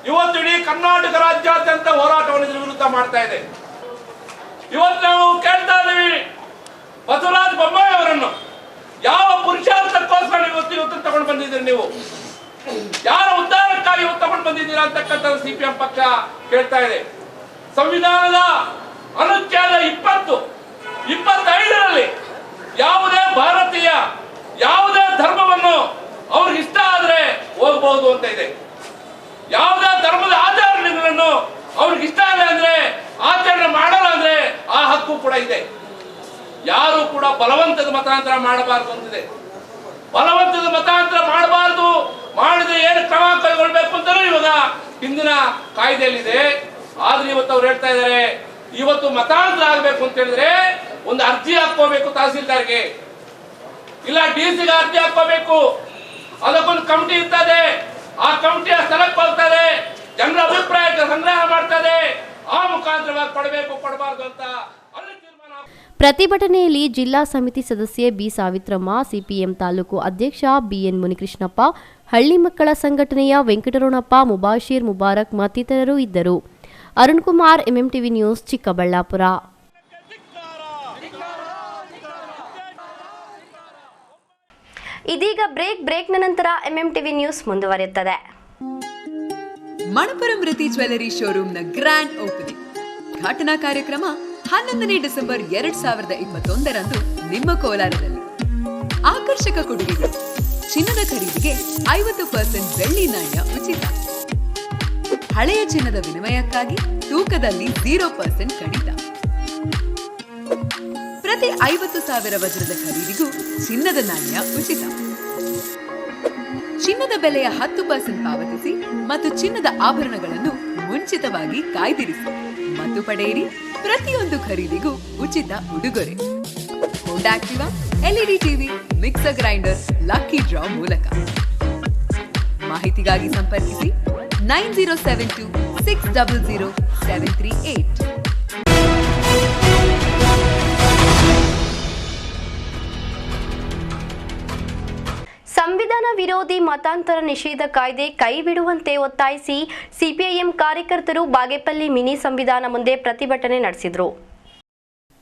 ಇವತ್ತು ಇಡೀ ಕರ್ನಾಟಕ ರಾಜ್ಯಾದ್ಯಂತ ಹೋರಾಟವನ್ನು ಇದರ ವಿರುದ್ಧ ಮಾಡ್ತಾ ಇದೆ. ಇವತ್ತು ನಾವು ಕೇಳ್ತಾ ಇದ್ದೀವಿ, ಬಸವರಾಜ ಬೊಮ್ಮಾಯಿ ಅವರನ್ನು ಯಾವ ಪುರುಷಾರ್ಥಕ್ಕೋಸ್ಕರ ಇವತ್ತು ತಗೊಂಡು ಬಂದಿದ್ದೀರಿ, ನೀವು ಯಾರ ಉದ್ಧಾರಕ್ಕಾಗಿ ಇವತ್ತು ತಗೊಂಡು ಬಂದಿದ್ದೀರಾ ಅಂತಕ್ಕಂಥ ಸಿಪಿಎಂ ಪಕ್ಷ ಕೇಳ್ತಾ ಇದೆ. ಸಂವಿಧಾನದ ಅನುಚ್ಛೇದ 25ರಲ್ಲಿ ಯಾವುದೇ ಭಾರತೀಯ ಯಾವುದೇ ಧರ್ಮವನ್ನು ಅವ್ರಿಗೆ ಇಷ್ಟ ಆದ್ರೆ ಹೋಗ್ಬಹುದು ಅಂತ ಇದೆ. ಯಾವುದೇ ಧರ್ಮದ ಆಚರಣೆಗಳನ್ನು ಅವ್ರಿಗೆ ಇಷ್ಟ ಇಲ್ಲ ಅಂದ್ರೆ, ಆಚರಣೆ ಮಾಡಲ್ಲ ಅಂದ್ರೆ ಆ ಹಕ್ಕು ಕೂಡ ಇದೆ. ಯಾರು ಕೂಡ ಬಲವಂತದ ಮತಾಂತರ ಮಾಡಬಾರದು ಅಂತಿದೆ. ಬಲವಂತದ ಮತಾಂತರ ಮಾಡಬಾರದು, ಮಾಡಿದ್ರೆ ಏನು ಕ್ರಮ ಕೈಗೊಳ್ಬೇಕು ಅಂತಲೂ ಇವಾಗ ಹಿಂದಿನ ಕಾಯ್ದೆಯಲ್ಲಿದೆ. ಆದ್ರೆ ಇವತ್ತು ಅವ್ರು ಹೇಳ್ತಾ ಇದ್ದಾರೆ, ಇವತ್ತು ಮತಾಂತರ ಆಗ್ಬೇಕು ಅಂತ ಹೇಳಿದ್ರೆ ಒಂದು ಅರ್ಜಿ ಹಾಕೋಬೇಕು ತಹಸೀಲ್ದಾರ್ಗೆ, ಇಲ್ಲ DC ಗೆ ಅರ್ಜಿ ಹಾಕೋಬೇಕು. ಅದಕ್ಕೊಂದು ಕಮಿಟಿ ಇರ್ತದೆ, ಆ ಕಮಿಟಿಯ ಸ್ಥಳಕ್ಕೆ ಹೋಗ್ತದೆ, ಜನರ ಅಭಿಪ್ರಾಯ ಸಂಗ್ರಹ ಮಾಡ್ತದೆ, ಆ ಮುಖಾಂತರವಾಗಿ ಕೊಡಬೇಕು ಕೊಡಬಾರ್ದು ಅಂತ ಅಲ್ಲಿ ತೀರ್ಮಾನ. ಪ್ರತಿಭಟನೆಯಲ್ಲಿ ಜಿಲ್ಲಾ ಸಮಿತಿ ಸದಸ್ಯೆ B ಸಾವಿತ್ರಮ್ಮ, ಸಿಪಿಎಂ ತಾಲೂಕು ಅಧ್ಯಕ್ಷ BN ಮುನಿಕೃಷ್ಣಪ್ಪ, ಹಳ್ಳಿ ಮಕ್ಕಳ ಸಂಘಟನೆಯ ವೆಂಕಟರಮಣಪ್ಪ, ಮುಬಾಶಿರ್, ಮುಬಾರಕ್ ಮತ್ತಿತರರು ಇದ್ದರು. Arun Kumar, MMTV news, Chikkaballapur. ಇದೀಗ ಬ್ರೇಕ್ನ ನಂತರ MMTV ನ್ಯೂಸ್ ಮುಂದುವರಿಯುತ್ತದೆ. ಮಣಪುರಂ ರಿತಿ ಜ್ಯುವೆಲರಿ ಶೋರೂಮ್ನ ಗ್ರ್ಯಾಂಡ್ ಓಪನಿಂಗ್ ಉದ್ಘಾಟನಾ ಕಾರ್ಯಕ್ರಮ 11ನೇ ಡಿಸೆಂಬರ್ 2021ರಂದು ನಿಮ್ಮ ಕೋಲಾರದಲ್ಲಿ. ಆಕರ್ಷಕ ಕೊಡುಗೆಗಳು: ಚಿನ್ನದ ಖರೀದಿಗೆ 50% ಬೆಳ್ಳಿ ನಾಣ್ಯ ಉಚಿತ, ಹಳೆಯ ಚಿನ್ನದ ವಿನಿಮಯಕ್ಕಾಗಿ ತೂಕದಲ್ಲಿ 0% ಕಡಿತ, ಪ್ರತಿ 50,000 ವಜ್ರದ ಖರೀದಿಗೂ ಚಿನ್ನದ ನಾಣ್ಯ ಉಚಿತ, ಚಿನ್ನದ ಬೆಲೆಯ 10% ಪಾವತಿಸಿ ಮತ್ತು ಚಿನ್ನದ ಆಭರಣಗಳನ್ನು ಮುಂಚಿತವಾಗಿ ಕಾಯ್ದಿರಿಸಿ ಮತ್ತು ಪಡೆಯಿರಿ. ಪ್ರತಿಯೊಂದು ಖರೀದಿಗೂ ಉಚಿತ ಉಡುಗೊರೆ. ಹೋಂಡಾ Activa, LED TV, mixer grinder lucky draw ಮೂಲಕ. ಮಾಹಿತಿಗಾಗಿ ಸಂಪರ್ಕಿಸಿ 9072 600 738. ಸಂವಿಧಾನ ವಿರೋಧಿ ಮತಾಂತರ ನಿಷೇಧ ಕಾಯ್ದೆ ಕೈಬಿಡುವಂತೆ ಒತ್ತಾಯಿಸಿ ಸಿಪಿಐಎಂ ಕಾರ್ಯಕರ್ತರು ಬಾಗೇಪಲ್ಲಿ ಮಿನಿ ಸಂವಿಧಾನ ಮುಂದೆ ಪ್ರತಿಭಟನೆ ನಡೆಸಿದರು.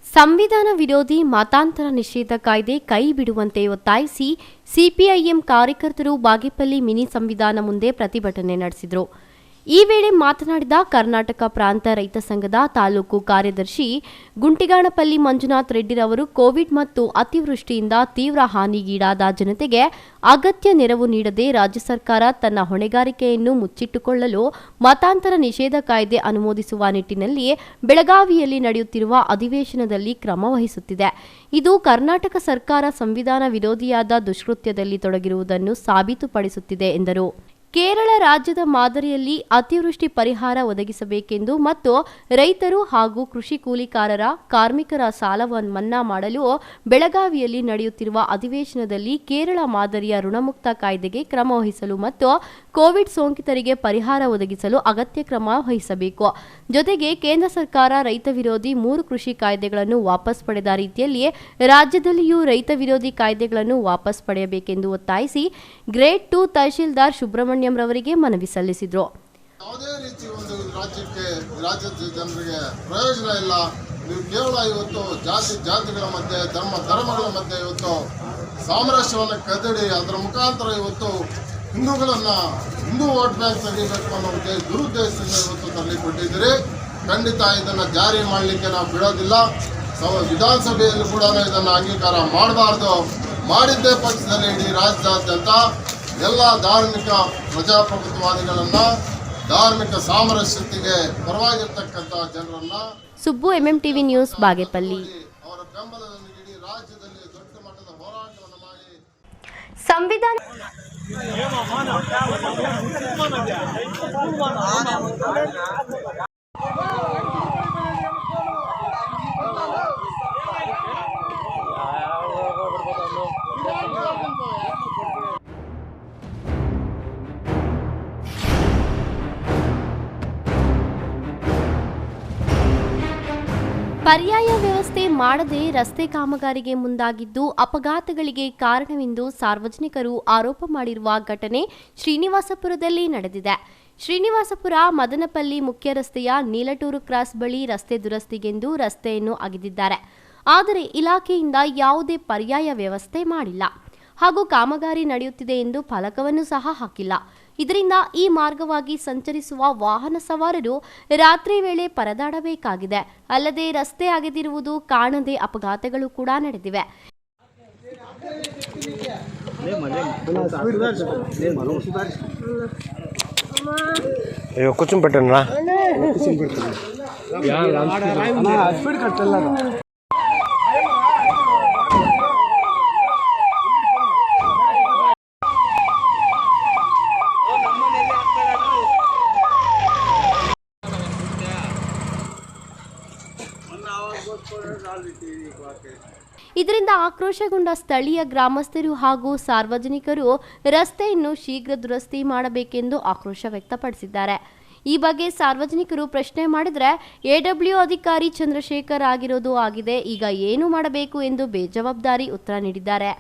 ಸಂವಿಧಾನ ವಿರೋಧಿ ಮತಾಂತರ ನಿಷೇಧ ಕಾಯ್ದೆ ಕೈ ಬಿಡುವಂತೆ ಒತ್ತಾಯಿಸಿ ಸಿಪಿಐಎಂ ಕಾರ್ಯಕರ್ತರು ಬಾಗೇಪಲ್ಲಿ ಮಿನಿ ಸಂವಿಧಾನ ಮುಂದೆ ಪ್ರತಿಭಟನೆ ನಡೆಸಿದರು. ಈ ವೇಳೆ ಮಾತನಾಡಿದ ಕರ್ನಾಟಕ ಪ್ರಾಂತ ರೈತ ಸಂಘದ ತಾಲೂಕು ಕಾರ್ಯದರ್ಶಿ ಗುಂಟಿಗಾಣಪಲ್ಲಿ ಮಂಜುನಾಥ್ ರೆಡ್ಡಿರವರು ಕೋವಿಡ್ ಮತ್ತು ಅತಿವೃಷ್ಟಿಯಿಂದ ತೀವ್ರ ಹಾನಿಗೀಡಾದ ಜನತೆಗೆ ಅಗತ್ಯ ನೆರವು ನೀಡದೆ ರಾಜ್ಯ ಸರ್ಕಾರ ತನ್ನ ಹೊಣೆಗಾರಿಕೆಯನ್ನು ಮುಚ್ಚಿಟ್ಟುಕೊಳ್ಳಲು ಮತಾಂತರ ನಿಷೇಧ ಕಾಯ್ದೆ ಅನುಮೋದಿಸುವ ನಿಟ್ಟಿನಲ್ಲಿ ಬೆಳಗಾವಿಯಲ್ಲಿ ನಡೆಯುತ್ತಿರುವ ಅಧಿವೇಶನದಲ್ಲಿ ಕ್ರಮ ವಹಿಸುತ್ತಿದೆ. ಇದು ಕರ್ನಾಟಕ ಸರ್ಕಾರ ಸಂವಿಧಾನ ವಿರೋಧಿಯಾದ ದುಷ್ಕೃತ್ಯದಲ್ಲಿ ತೊಡಗಿರುವುದನ್ನು ಸಾಬೀತುಪಡಿಸುತ್ತಿದೆ ಎಂದರು. ಕೇರಳ ರಾಜ್ಯದ ಮಾದರಿಯಲ್ಲಿ ಅತಿವೃಷ್ಟಿ ಪರಿಹಾರ ಒದಗಿಸಬೇಕೆಂದು ಮತ್ತು ರೈತರು ಹಾಗೂ ಕೃಷಿ ಕೂಲಿಕಾರರ ಕಾರ್ಮಿಕರ ಸಾಲವನ್ನು ಮನ್ನಾ ಮಾಡಲು ಬೆಳಗಾವಿಯಲ್ಲಿ ನಡೆಯುತ್ತಿರುವ ಅಧಿವೇಶನದಲ್ಲಿ ಕೇರಳ ಮಾದರಿಯ ಋಣಮುಕ್ತ ಕಾಯ್ದೆಗೆ ಕ್ರಮ ವಹಿಸಲು ಮತ್ತು ಕೋವಿಡ್ ಸೋಂಕಿತರಿಗೆ ಪರಿಹಾರ ಒದಗಿಸಲು ಅಗತ್ಯ ಕ್ರಮ ವಹಿಸಬೇಕು. ಜೊತೆಗೆ ಕೇಂದ್ರ ಸರ್ಕಾರ ರೈತ ವಿರೋಧಿ 3 ಕೃಷಿ ಕಾಯ್ದೆಗಳನ್ನು ವಾಪಸ್ ಪಡೆದ ರೀತಿಯಲ್ಲಿ ರಾಜ್ಯದಲ್ಲಿಯೂ ರೈತ ವಿರೋಧಿ ಕಾಯ್ದೆಗಳನ್ನು ವಾಪಸ್ ಪಡೆಯಬೇಕೆಂದು ಒತ್ತಾಯಿಸಿ ಗ್ರೇಡ್ 2 ತಹಶೀಲ್ದಾರ್ ಸುಬ್ರಹ್ಮಣ್ಯ ರವರಿಗೆ ಮನವಿ ಸಲ್ಲಿಸಿದರು. ಯಾವುದೇ ರೀತಿ ಒಂದು ರಾಜ್ಯದ ಜನರಿಗೆ ಪ್ರಯೋಜನ ಇಲ್ಲ. ನೀವು ಕೇವಲ ಇವತ್ತು ಜಾತಿಗಳ ಮಧ್ಯೆ ಧರ್ಮಗಳ ಮಧ್ಯೆ ಇವತ್ತು ಸಾಮರಸ್ಯವನ್ನು ಕದಡಿ ಅದರ ಮುಖಾಂತರ ಇವತ್ತು ಹಿಂದೂ ವೋಟ್ ಬ್ಯಾಂಕ್ ತೆಗಿಬೇಕು ಅನ್ನೋ ದುರುದ್ದೇಶದಿಂದ ಇವತ್ತು ತರಲಿಕೊಟ್ಟಿದ್ದೀರಿ. ಖಂಡಿತ ಇದನ್ನು ಜಾರಿ ಮಾಡಲಿಕ್ಕೆ ನಾವು ಬಿಡೋದಿಲ್ಲ. ವಿಧಾನಸಭೆಯಲ್ಲಿ ಕೂಡ ಇದನ್ನು ಅಂಗೀಕಾರ ಮಾಡಬಾರ್ದು. ಮಾಡಿದ್ದೇ ಪಕ್ಷದಲ್ಲಿ ಇಡೀ ರಾಜ್ಯಾದ್ಯಂತ ಎಲ್ಲ ಧಾರ್ಮಿಕ ಪ್ರಜಾಪ್ರಭುತ್ವವಾದಿಗಳನ್ನ ಧಾರ್ಮಿಕ ಸಾಮರಸ್ಯತೆಗೆ ಪರವಾಗಿರ್ತಕ್ಕಂಥ ಜನರನ್ನ ಸುಬ್ಬು ಎಂಎಂಟಿವಿ ನ್ಯೂಸ್ ಬಾಗೇಪಲ್ಲಿ. ಅವರ ಬೆಂಬಲದೊಂದಿಗೆ ಇಡೀ ರಾಜ್ಯದಲ್ಲಿ ದೊಡ್ಡ ಮಟ್ಟದ ಹೋರಾಟವನ್ನು ಮಾಡಿ ಸಂವಿಧಾನ ಪರ್ಯಾಯ ವ್ಯವಸ್ಥೆ ಮಾಡದೆ ರಸ್ತೆ ಕಾಮಗಾರಿಗೆ ಮುಂದಾಗಿದ್ದು ಅಪಘಾತಗಳಿಗೆ ಕಾರಣವೆಂದು ಸಾರ್ವಜನಿಕರು ಆರೋಪ ಮಾಡಿರುವ ಘಟನೆ ಶ್ರೀನಿವಾಸಪುರದಲ್ಲಿ ನಡೆದಿದೆ. ಶ್ರೀನಿವಾಸಪುರ ಮದನಪಲ್ಲಿ ಮುಖ್ಯ ರಸ್ತೆಯ ನೀಲಟೂರು ಕ್ರಾಸ್ ಬಳಿ ರಸ್ತೆ ದುರಸ್ತಿಗೆಂದು ರಸ್ತೆಯನ್ನು ಅಗೆದಿದ್ದಾರೆ. ಆದರೆ ಇಲಾಖೆಯಿಂದ ಯಾವುದೇ ಪರ್ಯಾಯ ವ್ಯವಸ್ಥೆ ಮಾಡಿಲ್ಲ ಹಾಗೂ ಕಾಮಗಾರಿ ನಡೆಯುತ್ತಿದೆ ಎಂದು ಫಲಕವನ್ನು ಸಹ ಹಾಕಿಲ್ಲ. ಇದರಿಂದ ಈ ಮಾರ್ಗವಾಗಿ ಸಂಚರಿಸುವ ವಾಹನ ಸವಾರರು ರಾತ್ರಿ ವೇಳೆ ಪರದಾಡಬೇಕಾಗಿದೆ. ಅಲ್ಲದೆ ರಸ್ತೆ ಅಗೆದಿರುವುದು ಕಾಣದೆ ಅಪಘಾತಗಳು ಕೂಡ ನಡೆದಿವೆ. ಇದರಿಂದ ಆಕ್ರೋಶಗೊಂಡ ಸ್ಥಳೀಯ ಗ್ರಾಮಸ್ಥರು ಹಾಗೂ ಸಾರ್ವಜನಿಕರು ರಸ್ತೆಯನ್ನು ಶೀಘ್ರ ದುರಸ್ತಿ ಮಾಡಬೇಕೆಂದು ಆಕ್ರೋಶ ವ್ಯಕ್ತಪಡಿಸಿದ್ದಾರೆ. ಈ ಬಗ್ಗೆ ಸಾರ್ವಜನಿಕರು ಪ್ರಶ್ನೆ ಮಾಡಿದರೆ ಎಡಬ್ಲ್ಯೂ ಅಧಿಕಾರಿ ಚಂದ್ರಶೇಖರ್ ಆಗಿರೋದು ಆಗಿದೆ, ಈಗ ಏನು ಮಾಡಬೇಕು ಎಂದು ಬೇಜವಾಬ್ದಾರಿ ಉತ್ತರ ನೀಡಿದ್ದಾರೆ.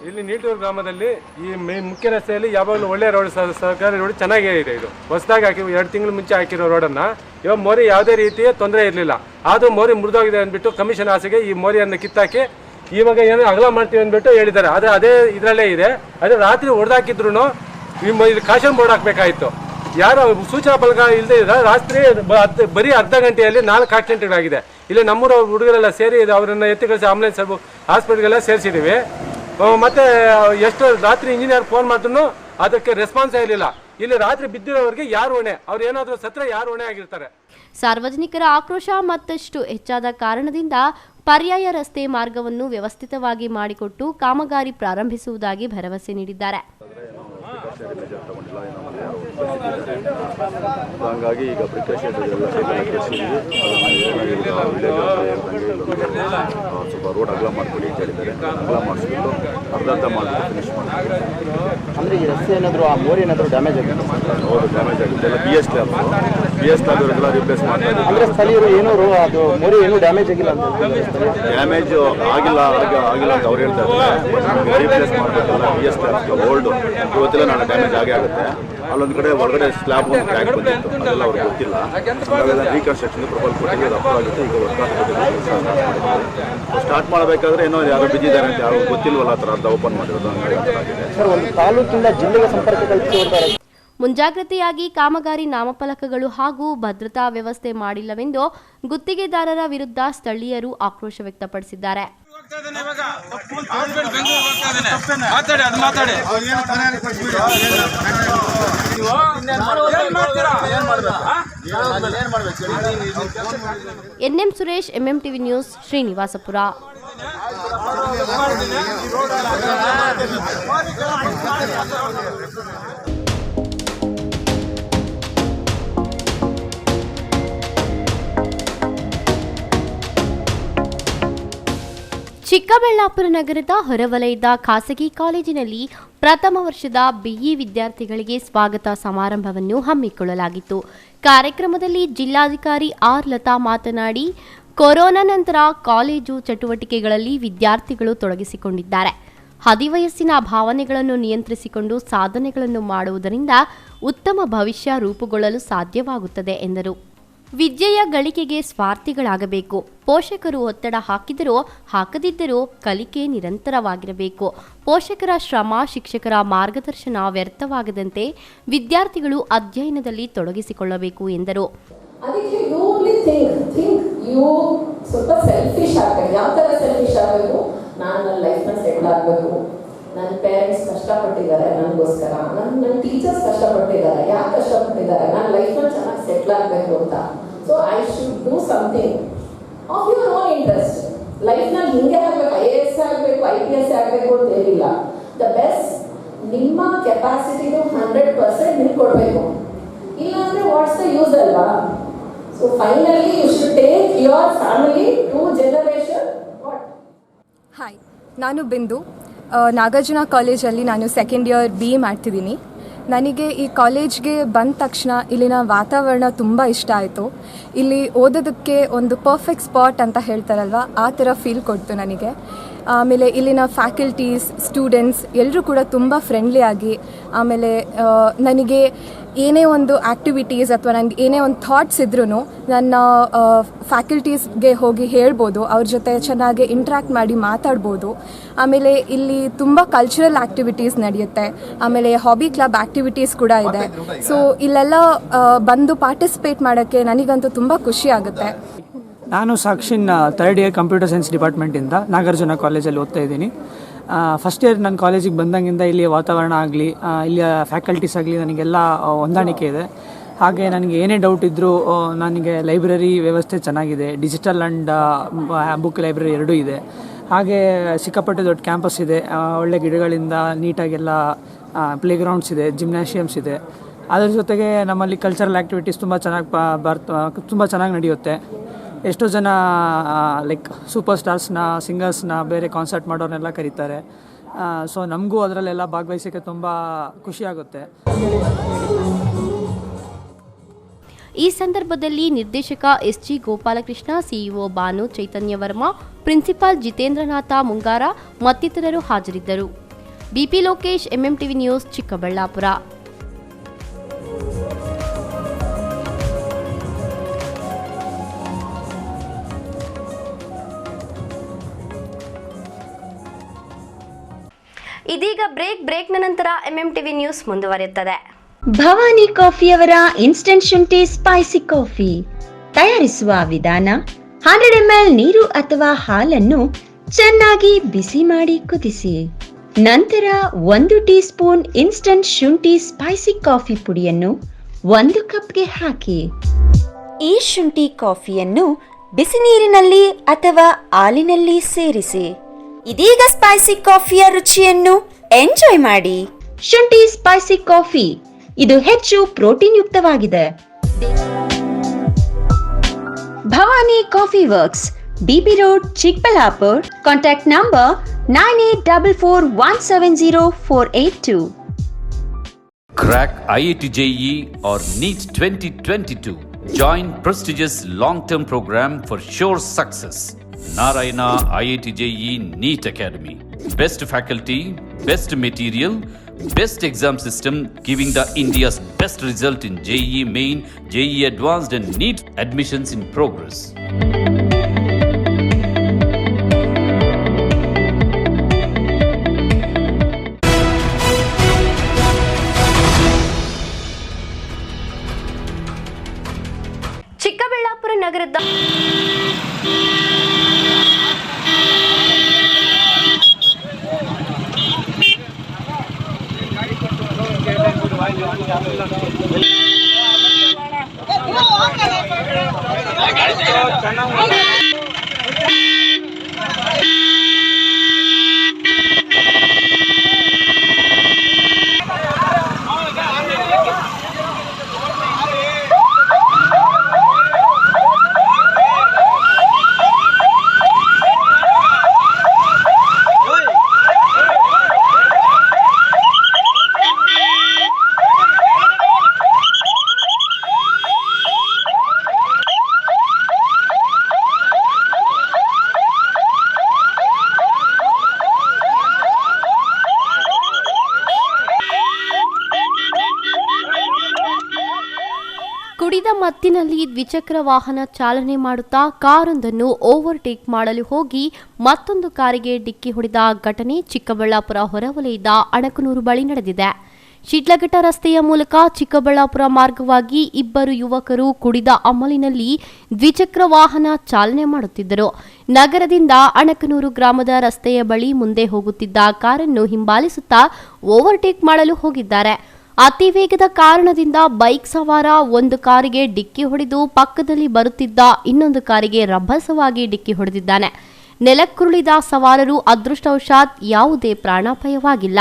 ಇಲ್ಲಿ ನೀಟೂರು ಗ್ರಾಮದಲ್ಲಿ ಈ ಮುಖ್ಯ ರಸ್ತೆಯಲ್ಲಿ ಯಾವಾಗಲೂ ಒಳ್ಳೆ ರೋಡ್ ಸರ್ಕಾರಿ ರೋಡ್ ಚೆನ್ನಾಗೇ ಇದೆ. ಇದು ಹೊಸದಾಗಿ ಹಾಕಿ 2 ತಿಂಗಳ ಮುಂಚೆ ಹಾಕಿರೋ ರೋಡನ್ನು ಇವಾಗ ಮೋರಿ ಯಾವುದೇ ರೀತಿಯ ತೊಂದರೆ ಇರಲಿಲ್ಲ. ಆದರೂ ಮೋರಿ ಮುರಿದೋಗಿದೆ ಅಂದ್ಬಿಟ್ಟು ಕಮಿಷನ್ ಆಸೆಗೆ ಈ ಮೋರಿಯನ್ನು ಕಿತ್ತಾಕಿ ಇವಾಗ ಏನೋ ಅಗಲ ಮಾಡ್ತೀವಿ ಅಂದ್ಬಿಟ್ಟು ಹೇಳಿದ್ದಾರೆ. ಆದರೆ ಅದೇ ಇದರಲ್ಲೇ ಇದೆ. ಅದೇ ರಾತ್ರಿ ಹೊಡೆದಾಕಿದ್ರು ಇಲ್ಲಿ ಕಾಶನ್ ಬೋರ್ಡ್ ಹಾಕಬೇಕಾಯಿತು. ಯಾರು ಸೂಚನಾ ಫಲಕ ಇಲ್ಲದೆ ಇದ್ರೆ ರಾತ್ರಿ ಬರೀ ಅರ್ಧ ಗಂಟೆಯಲ್ಲಿ 4 ಆಕ್ಸಿಡೆಂಟ್ಗಳಾಗಿದೆ. ಇಲ್ಲಿ ನಮ್ಮೂರ ಹುಡುಗರೆಲ್ಲ ಸೇರಿ ಅವರನ್ನು ಎತ್ತಿ ಕಳಿಸಿ ಆಂಬುಲೆನ್ಸ್ ಹಾಸ್ಪಿಟ್ಲ್ಗೆಲ್ಲ ಸೇರಿಸಿದ್ದೀವಿ. ಮತ್ತೆ ಎಷ್ಟು ರಾತ್ರಿ ಇಂಜಿನಿಯರ್ ಫೋನ್ ಮಾಡಿದ್ರು ಅದಕ್ಕೆ ರೆಸ್ಪಾನ್ಸ್ ಇರಲಿಲ್ಲ. ಇಲ್ಲಿ ರಾತ್ರಿ ಬಿದ್ದಿರೋರಿಗೆ ಯಾರು ಹೊಣೆ? ಅವ್ರು ಏನಾದರೂ ಸತ್ರ ಯಾರು ಹೊಣೆ ಆಗಿರ್ತಾರೆ? ಸಾರ್ವಜನಿಕರ ಆಕ್ರೋಶ ಮತ್ತಷ್ಟು ಹೆಚ್ಚಾದ ಕಾರಣದಿಂದ ಪರ್ಯಾಯ ರಸ್ತೆ ಮಾರ್ಗವನ್ನು ವ್ಯವಸ್ಥಿತವಾಗಿ ಮಾಡಿಕೊಟ್ಟು ಕಾಮಗಾರಿ ಪ್ರಾರಂಭಿಸುವುದಾಗಿ ಭರವಸೆ ನೀಡಿದ್ದಾರೆ. ಸೊ ಹಂಗಾಗಿ ಈಗ ಪ್ರಿಕಾಷನ್ ಎಲ್ಲ ಸೈಕಲ್ ತೋರಿಸಿದ್ವಿ. ಸ್ವಲ್ಪ ರೋಡ್ ಅಗಲ ಮಾಡಿಕೊಡಿ ಅಂತ ಹೇಳಿದ್ದಾರೆ. ಅಗಲ ಮಾಡಿಸ್ಬಿಟ್ಟು ಅರ್ಧ ಮಾಡಿಬಿಟ್ಟು ಫಿನಿಶ್ ಮಾಡ್ತೀವಿ. ಅಂದರೆ ಈ ರಸ್ತೆ ಏನಾದರೂ ಆ ಮೋರಿ ಏನಾದರೂ ಡ್ಯಾಮೇಜ್ ಆಗಿದೆ? ಹೌದು, ಡ್ಯಾಮೇಜ್ ಆಗಿದೆ. ಎಲ್ಲ BS ಲ್ಯಾಬ್ಸ್ಗೆಲ್ಲ ರಿಪ್ಲೇಸ್ ಮಾಡ್ತಾರೆ. ಅಂದರೆ ಸ್ಥಳೀಯರು ಏನೋ ಅದು ಮೋರಿ ಏನೂ ಡ್ಯಾಮೇಜ್ ಆಗಿಲ್ಲ ಅಂತ ಡ್ಯಾಮೇಜ್ ಆಗಿಲ್ಲ ಅಂತ ಅವ್ರು ಹೇಳ್ತಾ ಇದ್ದಾರೆ. ರೀಪ್ಲೇಸ್ ಮಾಡಬೇಕಲ್ಲ BS ಲ್ಯಾಬ್ಸ್ಗೆ ಓಲ್ಡು ಇವತ್ತೆಲ್ಲ ನಾಳೆ ಡ್ಯಾಮೇಜ್ ಆಗೇ ಆಗುತ್ತೆ. ಅಲ್ಲೊಂದು ಕಡೆ ಹೊರಗಡೆ ಸ್ಲ್ಯಾಬ್ ಒಂದು ಕ್ರ್ಯಾಕ್ ಬಂದಿತ್ತು, ಅದೆಲ್ಲ ಅವ್ರಿಗೆ ಗೊತ್ತಿಲ್ಲ. ಅವೆಲ್ಲ ರೀಕನ್ಸ್ಟ್ರಕ್ಷನ್ಗೆ ಪ್ರಪೋಲ್ ಕೊಟ್ಟಿಗೆ ಅದು ಅಪ್ಪಾಗಿತ್ತು. ಈಗ ಸ್ಟಾರ್ಟ್ ಮಾಡಬೇಕಾದ್ರೆ ಏನೋ ಯಾರೋ ಬಿದ್ದಿದ್ದಾರೆ ಅಂತ ಯಾರು ಗೊತ್ತಿಲ್ವಲ್ಲ, ಆ ಥರ ಅರ್ಧ ಓಪನ್ ಮಾಡಿರೋದು ಹಂಗಾಗಿ ಸರ್. ಒಂದು ತಾಲೂಕಿಂದ ಜಿಲ್ಲೆಗೆ ಸಂಪರ್ಕ ಕಲ್ಪಿಸಿರ್ತಾರೆ. ಮುಂಜಾಗ್ರತೆಯಾಗಿ ಕಾಮಗಾರಿ ನಾಮಫಲಕಗಳು ಹಾಗೂ ಭದ್ರತಾ ವ್ಯವಸ್ಥೆ ಮಾಡಿಲ್ಲವೆಂದು ಗುತ್ತಿಗೆದಾರರ ವಿರುದ್ಧ ಸ್ಥಳೀಯರು ಆಕ್ರೋಶ ವ್ಯಕ್ತಪಡಿಸಿದ್ದಾರೆ. NM Suresh, MMTV news, Srinivaspur. Chikkaballapur ನಗರದ ಹೊರವಲಯದ ಖಾಸಗಿ ಕಾಲೇಜಿನಲ್ಲಿ ಪ್ರಥಮ ವರ್ಷದ BE ವಿದ್ಯಾರ್ಥಿಗಳಿಗೆ ಸ್ವಾಗತ ಸಮಾರಂಭವನ್ನು ಹಮ್ಮಿಕೊಳ್ಳಲಾಗಿತ್ತು. ಕಾರ್ಯಕ್ರಮದಲ್ಲಿ ಜಿಲ್ಲಾಧಿಕಾರಿ ಆರ್ ಲತಾ ಮಾತನಾಡಿ, ಕೊರೋನಾ ನಂತರ ಕಾಲೇಜು ಚಟುವಟಿಕೆಗಳಲ್ಲಿ ವಿದ್ಯಾರ್ಥಿಗಳು ತೊಡಗಿಸಿಕೊಂಡಿದ್ದಾರೆ. ಹದಿವಯಸ್ಸಿನ ಭಾವನೆಗಳನ್ನು ನಿಯಂತ್ರಿಸಿಕೊಂಡು ಸಾಧನೆಗಳನ್ನು ಮಾಡುವುದರಿಂದ ಉತ್ತಮ ಭವಿಷ್ಯ ರೂಪುಗೊಳ್ಳಲು ಸಾಧ್ಯವಾಗುತ್ತದೆ ಎಂದರು. ವಿದ್ಯೆಯ ಗಳಿಕೆಗೆ ಸ್ವಾರ್ಥಿಗಳಾಗಬೇಕು. ಪೋಷಕರು ಒತ್ತಡ ಹಾಕಿದರೂ ಹಾಕದಿದ್ದರೂ ಕಲಿಕೆ ನಿರಂತರವಾಗಿರಬೇಕು. ಪೋಷಕರ ಶ್ರಮ, ಶಿಕ್ಷಕರ ಮಾರ್ಗದರ್ಶನ ವ್ಯರ್ಥವಾಗದಂತೆ ವಿದ್ಯಾರ್ಥಿಗಳು ಅಧ್ಯಯನದಲ್ಲಿ ತೊಡಗಿಸಿಕೊಳ್ಳಬೇಕು ಎಂದರು. ಅದಕ್ಕೆ ಯು ಓನ್ಲಿ ಥಿಂಕ್ ಯು ಸ್ವಲ್ಪ ಸೆಲ್ಫಿಶ್ ಆಗಬೇಕು. ಯಾವ ಥರ ಸೆಲ್ಫಿಶ್ ಆಗಬೇಕು? ನಾನು ನನ್ನ ಲೈಫ್ನ ಸೆಟ್ಲ್ ಆಗಬೇಕು. ನನ್ನ ಪೇರೆಂಟ್ಸ್ ಕಷ್ಟಪಟ್ಟಿದ್ದಾರೆ ನನಗೋಸ್ಕರ, ನನ್ನ ಟೀಚರ್ಸ್ ಕಷ್ಟಪಟ್ಟಿದ್ದಾರೆ. ಯಾಕೆ ಕಷ್ಟಪಟ್ಟಿದ್ದಾರೆ? ನನ್ನ ಲೈಫ್ನ ಚೆನ್ನಾಗಿ ಸೆಟ್ಲ್ ಆಗಬೇಕು ಅಂತ. So I should do something of your own interest. ಲೈಫ್ನಲ್ಲಿ ಹಿಂಗೆ ಆಗಬೇಕು, IAS ಆಗಬೇಕು, IPS ಆಗಬೇಕು ಅಂತ ಹೇಳಿಲ್ಲ. ದ ಬೆಸ್ಟ್ ನಿಮ್ಮ ಕೆಪಾಸಿಟಿದು 100% ನೀವು ಕೊಡಬೇಕು. ಇಲ್ಲಾಂದರೆ ವಾಟ್ಸ್ ದ ಯೂಸ್ ಅಲ್ವಾ? So finally you should take your family to generation. Hi, ನಾನು ಬಿಂದು. ನಾಗಾರ್ಜುನ ಕಾಲೇಜಲ್ಲಿ ನಾನು ಸೆಕೆಂಡ್ ಇಯರ್ BE ಮಾಡ್ತಿದ್ದೀನಿ. ನನಗೆ ಈ ಕಾಲೇಜ್ಗೆ ಬಂದ ತಕ್ಷಣ ಇಲ್ಲಿನ ವಾತಾವರಣ ತುಂಬ ಇಷ್ಟ ಆಯಿತು. ಇಲ್ಲಿ ಓದೋದಕ್ಕೆ ಒಂದು ಪರ್ಫೆಕ್ಟ್ ಸ್ಪಾಟ್ ಅಂತ ಹೇಳ್ತಾರಲ್ವ, ಆ ಥರ ಫೀಲ್ ಕೊಡ್ತು ನನಗೆ. ಆಮೇಲೆ ಇಲ್ಲಿನ ಫ್ಯಾಕಲ್ಟೀಸ್, ಸ್ಟೂಡೆಂಟ್ಸ್ ಎಲ್ಲರೂ ಕೂಡ ತುಂಬ ಫ್ರೆಂಡ್ಲಿ ಆಗಿ, ಆಮೇಲೆ ನನಗೆ ಏನೇ ಒಂದು ಆ್ಯಕ್ಟಿವಿಟೀಸ್ ಅಥವಾ ನನಗೆ ಏನೇ ಒಂದು ಥಾಟ್ಸ್ ಇದ್ರೂ ನನ್ನ ಫ್ಯಾಕಲ್ಟೀಸ್ಗೆ ಹೋಗಿ ಹೇಳ್ಬೋದು, ಅವ್ರ ಜೊತೆ ಚೆನ್ನಾಗಿ ಇಂಟ್ರ್ಯಾಕ್ಟ್ ಮಾಡಿ ಮಾತಾಡ್ಬೋದು. ಆಮೇಲೆ ಇಲ್ಲಿ ತುಂಬ ಕಲ್ಚರಲ್ ಆ್ಯಕ್ಟಿವಿಟೀಸ್ ನಡೆಯುತ್ತೆ, ಆಮೇಲೆ ಹಾಬಿ ಕ್ಲಬ್ ಆ್ಯಕ್ಟಿವಿಟೀಸ್ ಕೂಡ ಇದೆ. ಸೊ ಇಲ್ಲೆಲ್ಲ ಬಂದು ಪಾರ್ಟಿಸಿಪೇಟ್ ಮಾಡೋಕ್ಕೆ ನನಗಂತೂ ತುಂಬ ಖುಷಿ ಆಗುತ್ತೆ. ನಾನು ಸಾಕ್ಷಿನ್ ಥರ್ಡ್ ಇಯರ್ ಕಂಪ್ಯೂಟರ್ ಸೈನ್ಸ್ ಡಿಪಾರ್ಟ್ಮೆಂಟಿಂದ ನಾಗಾರ್ಜುನ ಕಾಲೇಜಲ್ಲಿ ಓದ್ತಾ ಇದ್ದೀನಿ. ಫಸ್ಟ್ ಇಯರ್ ನನ್ನ ಕಾಲೇಜಿಗೆ ಬಂದಾಗಿಂದ ಇಲ್ಲಿಯ ವಾತಾವರಣ ಆಗಲಿ, ಇಲ್ಲಿಯ ಫ್ಯಾಕಲ್ಟೀಸ್ ಆಗಲಿ ನನಗೆಲ್ಲ ಹೊಂದಾಣಿಕೆ ಇದೆ. ಹಾಗೆ ನನಗೆ ಏನೇ ಡೌಟ್ ಇದ್ದರೂ ನನಗೆ ಲೈಬ್ರರಿ ವ್ಯವಸ್ಥೆ ಚೆನ್ನಾಗಿದೆ. ಡಿಜಿಟಲ್ ಆ್ಯಂಡ್ ಬುಕ್ ಲೈಬ್ರರಿ ಎರಡೂ ಇದೆ. ಹಾಗೆ ಸಿಕ್ಕಾಪಟ್ಟೆ ದೊಡ್ಡ ಕ್ಯಾಂಪಸ್ ಇದೆ, ಒಳ್ಳೆ ಗಿಡಗಳಿಂದ ನೀಟಾಗೆಲ್ಲ ಪ್ಲೇಗ್ರೌಂಡ್ಸ್ ಇದೆ, ಜಿಮ್ನಾಷಿಯಮ್ಸ್ ಇದೆ. ಅದ್ರ ಜೊತೆಗೆ ನಮ್ಮಲ್ಲಿ ಕಲ್ಚರಲ್ ಆ್ಯಕ್ಟಿವಿಟೀಸ್ ತುಂಬ ಚೆನ್ನಾಗಿ ನಡೆಯುತ್ತೆ. ಎಷ್ಟೋ ಜನ ಲೈಕ್ ಸೂಪರ್ ಸ್ಟಾರ್ಸ್ನ, ಸಿಂಗರ್ಸ್ನ, ಬೇರೆ ಕಾನ್ಸರ್ಟ್ ಮಾಡೋರನ್ನೆಲ್ಲ ಕರೀತಾರೆ. ಸೊ ನಮಗೂ ಅದರಲ್ಲೆಲ್ಲ ಭಾಗವಹಿಸೋಕ್ಕೆ ತುಂಬ ಖುಷಿಯಾಗುತ್ತೆ. ಈ ಸಂದರ್ಭದಲ್ಲಿ ನಿರ್ದೇಶಕ SG Gopalakrishna, CEO Banu Chaitanya Varma, principal Jitendranath Mungara ಮತ್ತಿತರರು ಹಾಜರಿದ್ದರು. BP Lokesh, MMTV news, Chikkaballapur. ಇದೀಗ ಬ್ರೇಕ್ನ ನಂತರ MMTV ನ್ಯೂಸ್ ಮುಂದುವರಿಯುತ್ತದೆ. ಭವಾನಿ ಕಾಫಿಯವರ ಇನ್ಸ್ಟಂಟ್ ಶುಂಠಿ ಸ್ಪೈಸಿ ಕಾಫಿ ತಯಾರಿಸುವ ವಿಧಾನ: 100 ml ನೀರು ಅಥವಾ ಹಾಲನ್ನು ಚೆನ್ನಾಗಿ ಬಿಸಿ ಮಾಡಿ ಕುದಿಸಿ, ನಂತರ 1 ಟೀ ಸ್ಪೂನ್ ಇನ್ಸ್ಟಂಟ್ ಶುಂಠಿ ಸ್ಪೈಸಿ ಕಾಫಿ ಪುಡಿಯನ್ನು 1 ಕಪ್ಗೆ ಹಾಕಿ. ಈ ಶುಂಠಿ ಕಾಫಿಯನ್ನು ಬಿಸಿ ನೀರಿನಲ್ಲಿ ಅಥವಾ ಹಾಲಿನಲ್ಲಿ ಸೇರಿಸಿ. ಇದೀಗ ಸ್ಪೈಸಿ ಕಾಫಿಯ ರುಚಿಯನ್ನು ಎಂಜಾಯ್ ಮಾಡಿ. ಶುಂಠಿ ಸ್ಪೈಸಿ ಕಾಫಿ ಇದು ಹೆಚ್ಚು ಪ್ರೋಟೀನ್ ಯುಕ್ತವಾಗಿದೆ. Bhavani coffee works, BB road, Chikkaballapur. Contact number 9844170482. Crack IIT JEE or NEET 2022. Join prestigious long-term program for sure success. Narayana IIT JEE NEET Academy. Best faculty, best material, best exam system, giving the India's best result in JEE Main, JEE Advanced and NEET admissions in progress. Chikkaballapur ನಗರದ ಕುಡಿದ ಮತ್ತಿನಲ್ಲಿ ದ್ವಿಚಕ್ರ ವಾಹನ ಚಾಲನೆ ಮಾಡುತ್ತಾ ಕಾರೊಂದನ್ನು overtake ಮಾಡಲು ಹೋಗಿ ಮತ್ತೊಂದು ಕಾರಿಗೆ ಡಿಕ್ಕಿ ಹೊಡೆದ ಘಟನೆ ಚಿಕ್ಕಬಳ್ಳಾಪುರ ಹೊರವಲಯದ ಅಣಕನೂರು ಬಳಿ ನಡೆದಿದೆ. ಶಿಡ್ಲಘಟ್ಟ ರಸ್ತೆಯ ಮೂಲಕ ಚಿಕ್ಕಬಳ್ಳಾಪುರ ಮಾರ್ಗವಾಗಿ ಇಬ್ಬರು ಯುವಕರು ಕುಡಿದ ಅಮಲಿನಲ್ಲಿ ದ್ವಿಚಕ್ರ ವಾಹನ ಚಾಲನೆ ಮಾಡುತ್ತಿದ್ದರು. ನಗರದಿಂದ ಅಣಕನೂರು ಗ್ರಾಮದ ರಸ್ತೆಯ ಬಳಿ ಮುಂದೆ ಹೋಗುತ್ತಿದ್ದ ಕಾರನ್ನು ಹಿಂಬಾಲಿಸುತ್ತಾ ಓವರ್ಟೇಕ್ ಮಾಡಲು ಹೋಗಿದ್ದಾರೆ. ಅತಿ ವೇಗದ ಕಾರಣದಿಂದ ಬೈಕ್ ಸವಾರ ಒಂದು ಕಾರಿಗೆ ಡಿಕ್ಕಿ ಹೊಡೆದು ಪಕ್ಕದಲ್ಲಿ ಬರುತ್ತಿದ್ದ ಇನ್ನೊಂದು ಕಾರಿಗೆ ರಭಸವಾಗಿ ಡಿಕ್ಕಿ ಹೊಡೆದಿದ್ದಾನೆ. ನೆಲಕ್ಕುರುಳಿದ ಸವಾರರು ಅದೃಷ್ಟವಶಾತ್ ಯಾವುದೇ ಪ್ರಾಣಾಪಾಯವಾಗಿಲ್ಲ.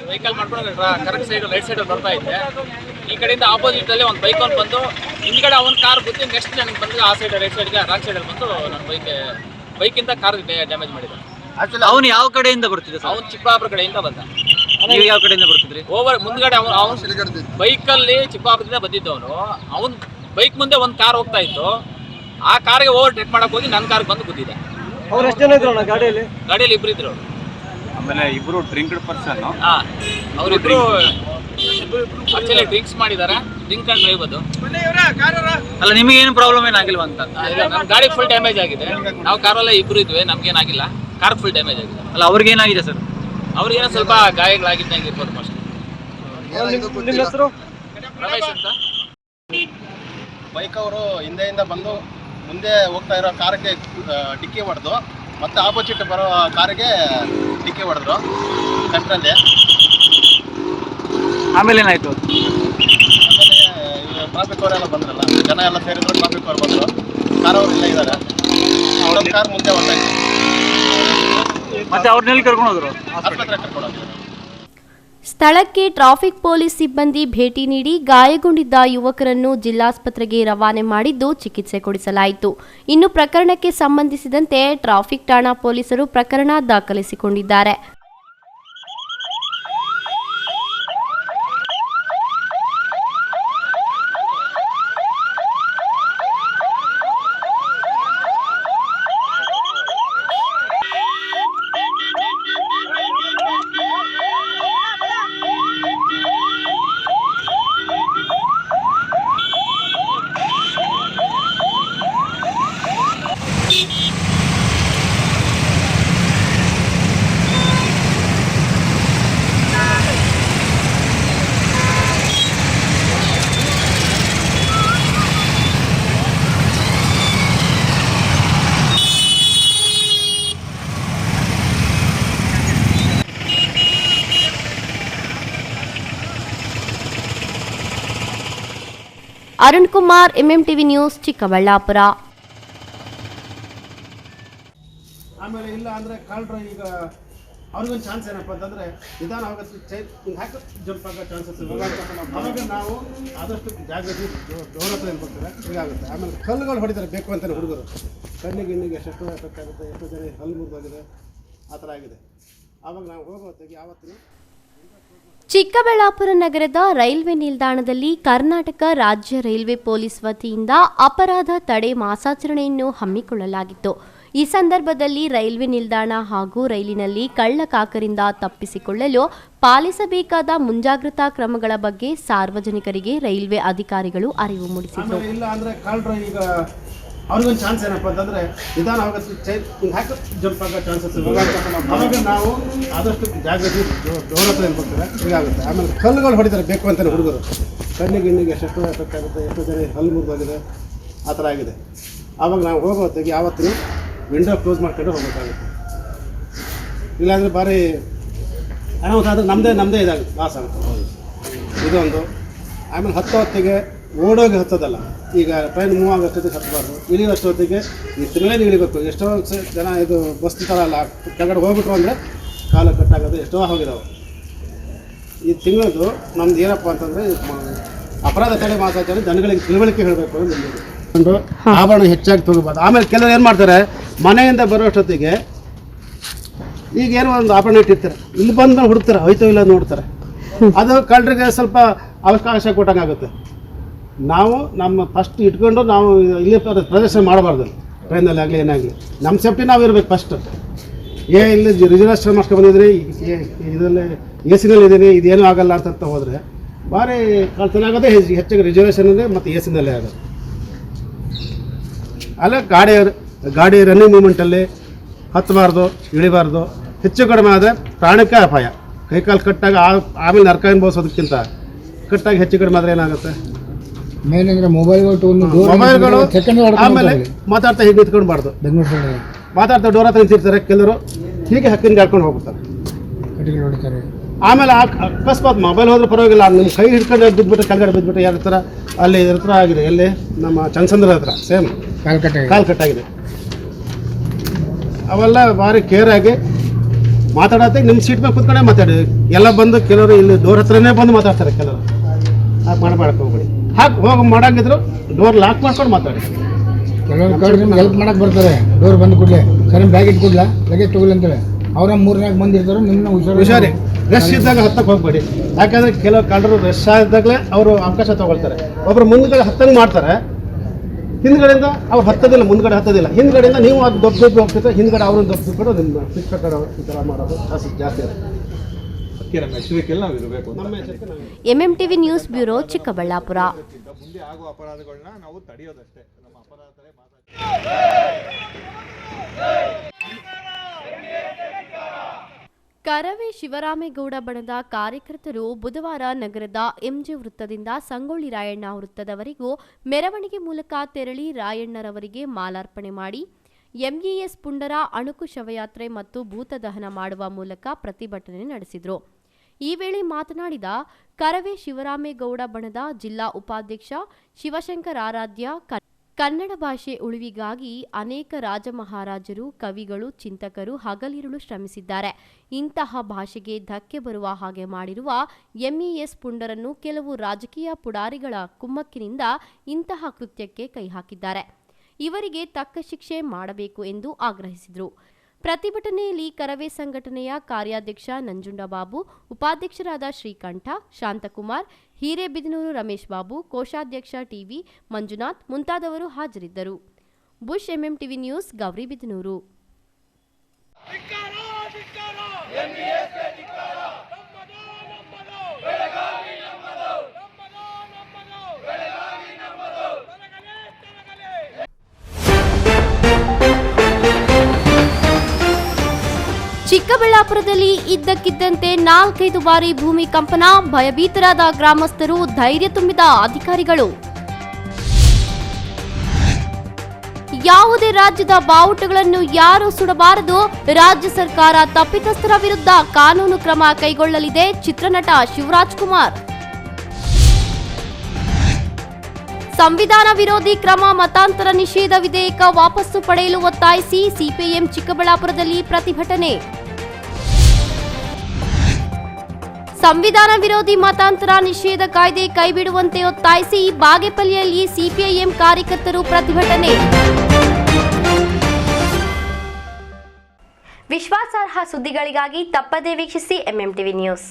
ವೆಹಿಕಲ್ ಮಾಡ್ಕೊಂಡು ಕರೆಕ್ಟ್ ಸೈಡ್ ರೈಟ್ ಸೈಡ್ ಬರ್ತಾ ಇದ್ದೆ. ಈ ಕಡೆಯಿಂದ ಆಪೋಸಿಟ್ ಅಲ್ಲಿ ಒಂದು ಬೈಕ್ ಒಂದು ಬಂದು ಹಿಂದ್ಗಡೆ ಅವನ ಕಾರ್ ಗೊತ್ತಿ ನೆಕ್ಸ್ಟ್ ನನಗೆ ಬಂದು ಆ ಸೈಡ್ ರೈಟ್ ಸೈಡ್ಗೆ ರಾಂಗ್ ಸೈಡಲ್ಲಿ ಬಂದು ನನ್ನ ಬೈಕಿಂದ ಕಾರ್ ಡ್ಯಾಮೇಜ್ ಮಾಡಿದ. ಅವನು ಯಾವ ಕಡೆಯಿಂದ ಬರ್ತಿದ್ದ? ಅವ್ನು ಚಿಕ್ಕಬಳ್ಳಾಪುರ ಕಡೆಯಿಂದ ಬಂದ. ನೀವು ಯಾವ ಕಡೆಯಿಂದ ಬರ್ತಿದ್ರಿ? ಮುಂದ್ಗಡೆ ಅವನು ಬೈಕಲ್ಲಿ ಚಿಕ್ಕಬಳ್ಳಾಪುರದಿಂದ ಬಂದಿದ್ದು. ಅವನು ಬೈಕ್ ಮುಂದೆ ಒಂದು ಕಾರ್ ಹೋಗ್ತಾ ಇತ್ತು. ಆ ಕಾರ್ಗೆ ಓವರ್ಟೇಕ್ ಮಾಡಕ್ ಹೋಗಿ ನನ್ನ ಕಾರ್ಗೆ ಬಂದು ಗುದ್ದಿದೆ. ಅವ್ರು ಎಷ್ಟು ಜನ ಇದ್ರು ಗಾಡಿಯಲ್ಲಿ ಇಬ್ರು ಇದ್ರು. ಆಮೇಲೆ ಇಬ್ರು ಡ್ರಿಂಕ್ಡ್ ಪರ್ಸನ್. ಅವರಿಬ್ರು ಆಕ್ಚುಲಿ ಡ್ರಿಂಕ್ಸ್ ಮಾಡಿದ್ದಾರೆ. ಡ್ರಿಂಕ್ ಅಂಡ್ ಡ್ರೈವ್ ಅದು. ಅಲ್ಲ, ನಿಮಗೆ ಏನು ಪ್ರಾಬ್ಲಮ್ ಏನಾಗಿಲ್ವಾ ಅಂತ? ನಮ್ಮ ಗಾಡಿ ಫುಲ್ ಡ್ಯಾಮೇಜ್ ಆಗಿದೆ. ನಾವು ಕಾರಲ್ಲೇ ಇಬ್ರು ಇದ್ವಿ, ನಮ್ಗೇನಾಗಿಲ್ಲ. ಕಾರ್ ಫುಲ್ ಡ್ಯಾಮೇಜ್ ಆಗಿದೆ. ಅಲ್ಲ, ಅವ್ರಿಗೆ ಏನಾಗಿದೆ ಸರ್? ಅವ್ರಿಗೇನೋ ಸ್ವಲ್ಪ ಗಾಯಗಳಾಗಿದ್ದಂಗೆ ಇರ್ಬೋದು ಅಷ್ಟೇ. ನಿಮ್ಮ ಹೆಸರು? ರಮೇಶ್ ಅಂತ. ಬೈಕ್ ಅವರು ಹಿಂದೆಯಿಂದ ಬಂದು ಮುಂದೆ ಹೋಗ್ತಾ ಇರೋ ಕಾರ್ಗೆ ಡಿಕ್ಕಿ ಹೊಡೆದು ಮತ್ತೆ ಆಪೋಸಿಟ್ ಬರೋ ಕಾರಿಗೆ ಡಿಕ್ಕಿ ಹೊಡೆದ್ರು ಸೆಂಟ್ರಲ್ಲಿ. ಆಮೇಲೆ ಏನಾಯ್ತು? ಆಮೇಲೆ ಟ್ರಾಫಿಕ್ ಅವರೆಲ್ಲ ಬಂದ್ರಲ್ಲ, ಜನ ಎಲ್ಲ ಸೇರಿದ್ರು. ಟ್ರಾಫಿಕ್ ಅವ್ರು ಬಂದರು. ಕಾರ್ ಅವ್ರು ಇಲ್ಲೇ ಇದ್ದಾರೆ. ಅವ್ರೊಂದು ಕಾರ್ ಮುಂದೆ ಹೊರಟಾಯ್ತು. ಮತ್ತೆ ಅವ್ರನ್ನೆಲ್ಲಿ ಕರ್ಕೊಂಡು ಹೋದ್ರು? ಆಸ್ಪತ್ರೆಗೆ ಕರ್ಕೊಂಡು ಹೋದ್ರು. ಸ್ಥಳಕ್ಕೆ ಟ್ರಾಫಿಕ್ ಪೊಲೀಸ್ ಸಿಬ್ಬಂದಿ ಭೇಟಿ ನೀಡಿ ಗಾಯಗೊಂಡಿದ್ದ ಯುವಕರನ್ನು ಜಿಲ್ಲಾಸ್ಪತ್ರೆಗೆ ರವಾನೆ ಮಾಡಿದ್ದು ಚಿಕಿತ್ಸೆ ಕೊಡಿಸಲಾಯಿತು. ಇನ್ನು ಪ್ರಕರಣಕ್ಕೆ ಸಂಬಂಧಿಸಿದಂತೆ ಟ್ರಾಫಿಕ್ ಠಾಣಾ ಪೊಲೀಸರು ಪ್ರಕರಣ ದಾಖಲಿಸಿಕೊಂಡಿದ್ದಾರೆ. Arun Kumar, MMTV news, Chikkaballapur. ಆಮೇಲೆ ಇಲ್ಲ ಅಂದರೆ ಕಳ್ಳರು ಈಗ ಅವ್ರಿಗೊಂದು ಚಾನ್ಸ್ ಏನಪ್ಪ ಅಂತಂದರೆ ನಿಧಾನವಾಗಿ ಹಿಂಗೆ ಹಾಕಿ ಜಂಪ್ ಆಗೋ ಚಾನ್ಸಸ್ ಅವಾಗ ನಾವು ಆದಷ್ಟು ಜಾಗೃತಿ ಡೋರ್ ಹತ್ರ ಏನು ಬರ್ತಾರೆ ಹೀಗಾಗುತ್ತೆ. ಆಮೇಲೆ ಕಲ್ಲುಗಳು ಹೊಡಿತಾರೆ ಬೇಕು ಅಂತಾನೆ ಹುಡುಗರು, ಕಣ್ಣಿಗೆ ಎಷ್ಟೆಷ್ಟು ಎಫೆಕ್ಟ್ ಆಗುತ್ತೆ, ಎಷ್ಟೋ ಜನ ಹಲ್ಲು ಮುರಿದೋಗಿದೆ, ಆ ಥರ ಆಗಿದೆ. ಆವಾಗ ನಾವು ಹೋಗೋ ಹೊತ್ತಿಗೆ ಯಾವತ್ತಿನ ಚಿಕ್ಕಬಳ್ಳಾಪುರ ನಗರದ ರೈಲ್ವೆ ನಿಲ್ದಾಣದಲ್ಲಿ ಕರ್ನಾಟಕ ರಾಜ್ಯ ರೈಲ್ವೆ ಪೊಲೀಸ್ ವತಿಯಿಂದ ಅಪರಾಧ ತಡೆ ಮಾಸಾಚರಣೆಯನ್ನು ಹಮ್ಮಿಕೊಳ್ಳಲಾಗಿತ್ತು. ಈ ಸಂದರ್ಭದಲ್ಲಿ ರೈಲ್ವೆ ನಿಲ್ದಾಣ ಹಾಗೂ ರೈಲಿನಲ್ಲಿ ಕಳ್ಳಕಾಕರಿಂದ ತಪ್ಪಿಸಿಕೊಳ್ಳಲು ಪಾಲಿಸಬೇಕಾದ ಮುಂಜಾಗ್ರತಾ ಕ್ರಮಗಳ ಬಗ್ಗೆ ಸಾರ್ವಜನಿಕರಿಗೆ ರೈಲ್ವೆ ಅಧಿಕಾರಿಗಳು ಅರಿವು ಮೂಡಿಸಿದರು. ಇಲ್ಲ ಅಂದರೆ ಕಳ್ಳರು ಈಗ ಅವ್ರಿಗೊಂದು ಚಾನ್ಸ್ ಏನಪ್ಪ ಅಂತಂದರೆ ನಿಧಾನವಾಗಿ ಹಿಂಗೆ ಹಾಕಿ ಜಂಪ್ ಆಗೋ ಚಾನ್ಸಸ್ ಅವಾಗ ನಾವು ಆದಷ್ಟು ಜಾಗೃತಿ ಡೋರ್ ಹತ್ರ ಏನು ಬರ್ತಾರೆ ಹೀಗಾಗುತ್ತೆ. ಆಮೇಲೆ ಕಲ್ಲುಗಳು ಹೊಡಿತಾರೆ ಬೇಕು ಅಂತಾನೆ ಹುಡುಗರು, ಕಣ್ಣಿಗೆ ಎಷ್ಟೆಷ್ಟು ಎಫೆಕ್ಟ್ ಆಗುತ್ತೆ, ಎಷ್ಟೋ ಜನ ಹಲ್ಲು ಮುರಿದೋಗಿದೆ, ಆ ಥರ ಆಗಿದೆ. ಆವಾಗ ನಾವು ಹೋಗೋ ಹೊತ್ತಿಗೆ ಯಾವತ್ತಿನ ವಿಂಡೋ ಕ್ಲೋಸ್ ಮಾಡ್ಕೊಂಡು ಹೋಗಬೇಕಾಗುತ್ತೆ. ಇಲ್ಲಾಂದರೆ ಭಾರಿ ಅನಾಹುತ ಆದರೆ ನಮ್ಮದೇ ಇದಾಗುತ್ತೆ, ಲಾಸ್ ಆಗುತ್ತೆ ಇದೊಂದು. ಆಮೇಲೆ ಹೊತ್ತಿಗೆ ಓಡೋಗಿ ಹತ್ತೋದಲ್ಲ, ಈಗ ಟ್ರೈನ್ ಮೂವ್ ಆಗೋಷ್ಟೊತ್ತಿಗೆ ಹತ್ತಬಾರ್ದು, ಇಳಿಯೋಷ್ಟೊತ್ತಿಗೆ ಈ ತಿರುಳೇನು ಇಳಿಬೇಕು. ಎಷ್ಟೋ ಜನ ಇದು ಬಸ್ ಥರ ಅಲ್ಲ, ಕೆಳಗಡೆ ಹೋಗ್ಬಿಟ್ರು ಅಂದರೆ ಕಾಲ ಕಟ್ಟಾಗೋದು ಎಷ್ಟೋ ಹೋಗಿದ್ದಾವೆ. ಈ ತಿಂಗಳದು ನಮ್ದು ಏನಪ್ಪ ಅಂತಂದರೆ ಅಪರಾಧ ತಡೆ ಮಾಸಾಚರಣೆ ಜನಗಳಿಗೆ ತಿಳುವಳಿಕೆ ಹೇಳಬೇಕು ಅಂತ ಆಭರಣ ಹೆಚ್ಚಾಗಿ ತಗೋಬಾರ್ದು. ಆಮೇಲೆ ಕೆಲವರು ಏನು ಮಾಡ್ತಾರೆ, ಮನೆಯಿಂದ ಬರೋಷ್ಟೊತ್ತಿಗೆ ಈಗ ಏನೋ ಒಂದು ಆಭರಣ ಇಟ್ಟಿರ್ತಾರೆ, ಇಲ್ಲಿ ಬಂದು ಹುಡುಕ್ತಾರೆ, ಹೋಯ್ತೋ ಇಲ್ಲ ನೋಡ್ತಾರೆ. ಅದು ಕಳ್ಳರಿಗೆ ಸ್ವಲ್ಪ ಅವಕಾಶ ಕೊಟ್ಟಂಗಾಗುತ್ತೆ. ನಾವು ನಮ್ಮ ಫಸ್ಟ್ ಇಟ್ಕೊಂಡು ನಾವು ಇಲ್ಲಿ ಪ್ರದರ್ಶನ ಮಾಡಬಾರ್ದು, ಟ್ರೈನಲ್ಲಿ ಆಗಲಿ ಏನಾಗಲಿ ನಮ್ಮ ಸೇಫ್ಟಿ ನಾವು ಇರಬೇಕು ಫಸ್ಟ್. ಇಲ್ಲಿ ರಿಸರ್ವೇಷನ್ ಮಾಡ್ಕೊಂಡು ಬಂದಿದ್ರಿ, ಇದರಲ್ಲಿ AC ನಲ್ಲಿ ಇದ್ದೀನಿ, ಇದೇನೂ ಆಗಲ್ಲ ಅಂತ ಹೋದರೆ ಭಾರಿ ಕಳ್ತನ ಆಗೋದೇ ಹೆಚ್ಚಿಗೆ ರಿಸರ್ವೇಷನ್ ಅಂದರೆ ಮತ್ತು AC ನಲ್ಲೇ ಆಗೋದು. ಅಲ್ಲ ಗಾಡಿ ರನ್ನಿಂಗ್ ಮೂಮೆಂಟಲ್ಲಿ ಹತ್ತಬಾರ್ದು, ಇಳಿಬಾರ್ದು. ಹೆಚ್ಚು ಕಡಿಮೆ ಆದರೆ ಪ್ರಾಣಕ್ಕೆ ಅಪಾಯ. ಕೈಕಾಲು ಕಟ್ಟಾಗ ಆಮೇಲೆ ನರಕ ಅನುಭವಿಸೋದಕ್ಕಿಂತ ಕಟ್ಟಾಗಿ ಹೆಚ್ಚು ಕಡಿಮೆ ಆದರೆ ಏನಾಗುತ್ತೆ, ಮೇಲಂದ್ರೆ ಮೊಬೈಲ್ಗಳು ಆಮೇಲೆ ಮಾತಾಡ್ತಾ ಹೀಗೆ ನಿಂತ್ಕೊಳ್ಬಾರ್ದು. ಮಾತಾಡ್ತಾ ಡೋರ್ ಹತ್ರ ನಿಂತಿರ್ತಾರೆ ಕೆಲವರು, ಹೀಗೆ ಹಕ್ಕಿನ ಹಾಡ್ಕೊಂಡು ಹೋಗ್ಬಿಡ್ತಾರೆ. ಆಮೇಲೆ ಅಕಸ್ಮಾತ್ ಮೊಬೈಲ್ ಹೋದ್ರೆ ಪರವಾಗಿಲ್ಲ, ನಿಮ್ಮ ಕೈ ಹಿಡ್ಕೊಂಡು ಬಿದ್ದುಬಿಟ್ಟು ಕೆಳಗಡೆ ಬಿದ್ದುಬಿಟ್ಟು ಯಾರ ಹತ್ರ ಅಲ್ಲಿ ಇದ್ರ ಹತ್ರ ಆಗಿದೆ, ಎಲ್ಲಿ ನಮ್ಮ ಚಂದ್ಸಂದ್ರ ಹತ್ರ ಸೇಮ್ ಕಾಲು ಕಟ್ಟಾಗಿದೆ. ಅವೆಲ್ಲ ಭಾರಿ ಕೇರಾಗಿ ಮಾತಾಡತ್ತೆ. ನಿಮ್ಮ ಸೀಟ್ ಮೇಲೆ ಕೂತ್ಕೊಂಡೇ ಮಾತಾಡಿ. ಎಲ್ಲ ಬಂದು ಕೆಲವರು ಇಲ್ಲಿ ಡೋರ್ ಹತ್ರನೇ ಬಂದು ಮಾತಾಡ್ತಾರೆ ಕೆಲವರು. ಹಾಗೆ ಮಾಡಕ್ಕೆ ಹೋಗ್ಬೇಡಿ. ಹಾಗೆ ಹೋಗಿ ಮಾಡಂಗಿದ್ರು ಡೋರ್ ಲಾಕ್ ಮಾಡ್ಕೊಂಡು ಮಾತಾಡಿ. ಕೆಲವರು ನಿಮ್ಗೆ ಹೆಲ್ಪ್ ಮಾಡಕ್ಕೆ ಬರ್ತಾರೆ, ಡೋರ್ ಬಂದು ಕೂಡಲೇ ಸರಿ ಬ್ಯಾಗ್ ಇಟ್ಕೊಡ್ಲ ಲಗೇಜ್ ತಗೊಳ್ಳಿ ಅಂತೇಳಿ ಅವರ 3-4 ಮಂದಿ ಇರ್ತಾರೆ. ನಿಮ್ಮನ್ನ ಹುಷಾರಿ, ರಶ್ ಇದ್ದಾಗ ಹತ್ತಕ್ಕೆ ಹೋಗ್ಬೇಡಿ. ಯಾಕಂದರೆ ಕೆಲವು ಕಳ್ಳರು ರಶ್ ಆದಾಗಲೇ ಅವರು ಅವಕಾಶ ತೊಗೊಳ್ತಾರೆ. ಒಬ್ಬರು ಮುಂದ್ಗಡೆ ಹತ್ತಂಗೆ ಮಾಡ್ತಾರೆ, ಹಿಂದ್ಗಡೆಯಿಂದ ಅವ್ರು ಹತ್ತೋದಿಲ್ಲ, ಮುಂದ್ಗಡೆ ಹತ್ತೋದಿಲ್ಲ. ಹಿಂದ್ಗಡೆಯಿಂದ ನೀವು ಅದು ದೊಡ್ಡ ಹೋಗ್ತಿದ್ರೆ ಹಿಂದ್ಗಡೆ ಅವ್ರನ್ನ ದೊಡ್ಡ ನಿಮ್ಮ ಶಿಕ್ಷಕರು ಈ ಥರ ಮಾಡೋದು ಜಾಸ್ತಿ ಇರುತ್ತೆ. MMTV news bureau, Chikkaballapur. ಮುಂದೆ ಆಗುವ ಅಪರಾಧಗಳನ್ನ ನಾವು ತಡೆಯೋದಷ್ಟೇ. ನಮ್ಮ ಅಪರಾಧಗಳೇ ಕರವೇ ಶಿವರಾಮೇಗೌಡ ಬಣದ ಕಾರ್ಯಕರ್ತರು ಬುಧವಾರ ನಗರದ MG ವೃತ್ತದಿಂದ ಸಂಗೊಳ್ಳಿ ರಾಯಣ್ಣ ವೃತ್ತದವರೆಗೂ ಮೆರವಣಿಗೆ ಮೂಲಕ ತೆರಳಿ ರಾಯಣ್ಣರವರಿಗೆ ಮಾಲಾರ್ಪಣೆ ಮಾಡಿ MES ಪುಂಡರ ಅಣುಕು ಶವಯಾತ್ರೆ ಮತ್ತು ಭೂತದಹನ ಮಾಡುವ ಮೂಲಕ ಪ್ರತಿಭಟನೆ ನಡೆಸಿದರು. ಈ ವೇಳೆ ಮಾತನಾಡಿದ ಕರವೇ ಶಿವರಾಮೇಗೌಡ ಬಣದ ಜಿಲ್ಲಾ ಉಪಾಧ್ಯಕ್ಷ ಶಿವಶಂಕರ ಆರಾಧ್ಯ, ಕನ್ನಡ ಭಾಷೆ ಉಳಿವಿಗಾಗಿ ಅನೇಕ ರಾಜಮಹಾರಾಜರು, ಕವಿಗಳು, ಚಿಂತಕರು ಹಗಲಿರುಳು ಶ್ರಮಿಸಿದ್ದಾರೆ. ಇಂತಹ ಭಾಷೆಗೆ ಧಕ್ಕೆ ಬರುವ ಹಾಗೆ ಮಾಡಿರುವ MES ಪುಂಡರನ್ನು ಕೆಲವು ರಾಜಕೀಯ ಪುಡಾರಿಗಳ ಕುಮ್ಮಕ್ಕಿನಿಂದ ಇಂತಹ ಕೃತ್ಯಕ್ಕೆ ಕೈ ಹಾಕಿದ್ದಾರೆ. ಇವರಿಗೆ ತಕ್ಕ ಶಿಕ್ಷೆ ಮಾಡಬೇಕು ಎಂದು ಆಗ್ರಹಿಸಿದರು. ಪ್ರತಿಭಟನೆಯಲ್ಲಿ ಕರವೇ ಸಂಘಟನೆಯ ಕಾರ್ಯಾಧ್ಯಕ್ಷ ನಂಜುಂಡಬಾಬು, ಉಪಾಧ್ಯಕ್ಷರಾದ ಶ್ರೀಕಂಠ, ಶಾಂತಕುಮಾರ್, ಹಿರೇಬಿದನೂರು ರಮೇಶ್ ಬಾಬು, ಕೋಶಾಧ್ಯಕ್ಷ TV ಮಂಜುನಾಥ್ ಮುಂತಾದವರು ಹಾಜರಿದ್ದರು. Bush MMTV news, Gauribidanur. ಚಿಕ್ಕಬಳ್ಳಾಪುರದಲ್ಲಿ ಇದ್ದಕ್ಕಿದ್ದಂತೆ 4-5 ಬಾರಿ ಭೂಮಿ ಕಂಪನ, ಭಯಭೀತರಾದ ಗ್ರಾಮಸ್ಥರು, ಧೈರ್ಯ ತುಂಬಿದ ಅಧಿಕಾರಿಗಳು. ಯಾವುದೇ ರಾಜ್ಯದ ಬಾವುಟಗಳನ್ನು ಯಾರೂ ಸುಡಬಾರದು, ರಾಜ್ಯ ಸರ್ಕಾರ ತಪ್ಪಿತಸ್ಥರ ವಿರುದ್ಧ ಕಾನೂನು ಕ್ರಮ ಕೈಗೊಳ್ಳಲಿದೆ, ಚಿತ್ರನಟ ಶಿವರಾಜ್ ಕುಮಾರ್. ಸಂವಿಧಾನ ವಿರೋಧಿ ಕ್ರಮ ಮತಾಂತರ ನಿಷೇಧ ವಿಧೇಯಕ ವಾಪಸ್ಸು ಪಡೆಯಲು ಒತ್ತಾಯಿಸಿ ಸಿಪಿಎಂ ಚಿಕ್ಕಬಳ್ಳಾಪುರದಲ್ಲಿ ಪ್ರತಿಭಟನೆ. ಸಂವಿಧಾನ ವಿರೋಧಿ ಮತಾಂತರ ನಿಷೇಧ ಕಾಯ್ದೆ ಕೈಬಿಡುವಂತೆ ಒತ್ತಾಯಿಸಿ ಬಾಗೇಪಲ್ಲಿಯಲ್ಲಿ ಸಿಪಿಐಎಂ ಕಾರ್ಯಕರ್ತರು ಪ್ರತಿಭಟನೆ. ವಿಶ್ವಾಸಾರ್ಹ ಸುದ್ದಿಗಳಿಗಾಗಿ ತಪ್ಪದೇ ವೀಕ್ಷಿಸಿ ಎಂಎಂ ಟಿವಿ ನ್ಯೂಸ್.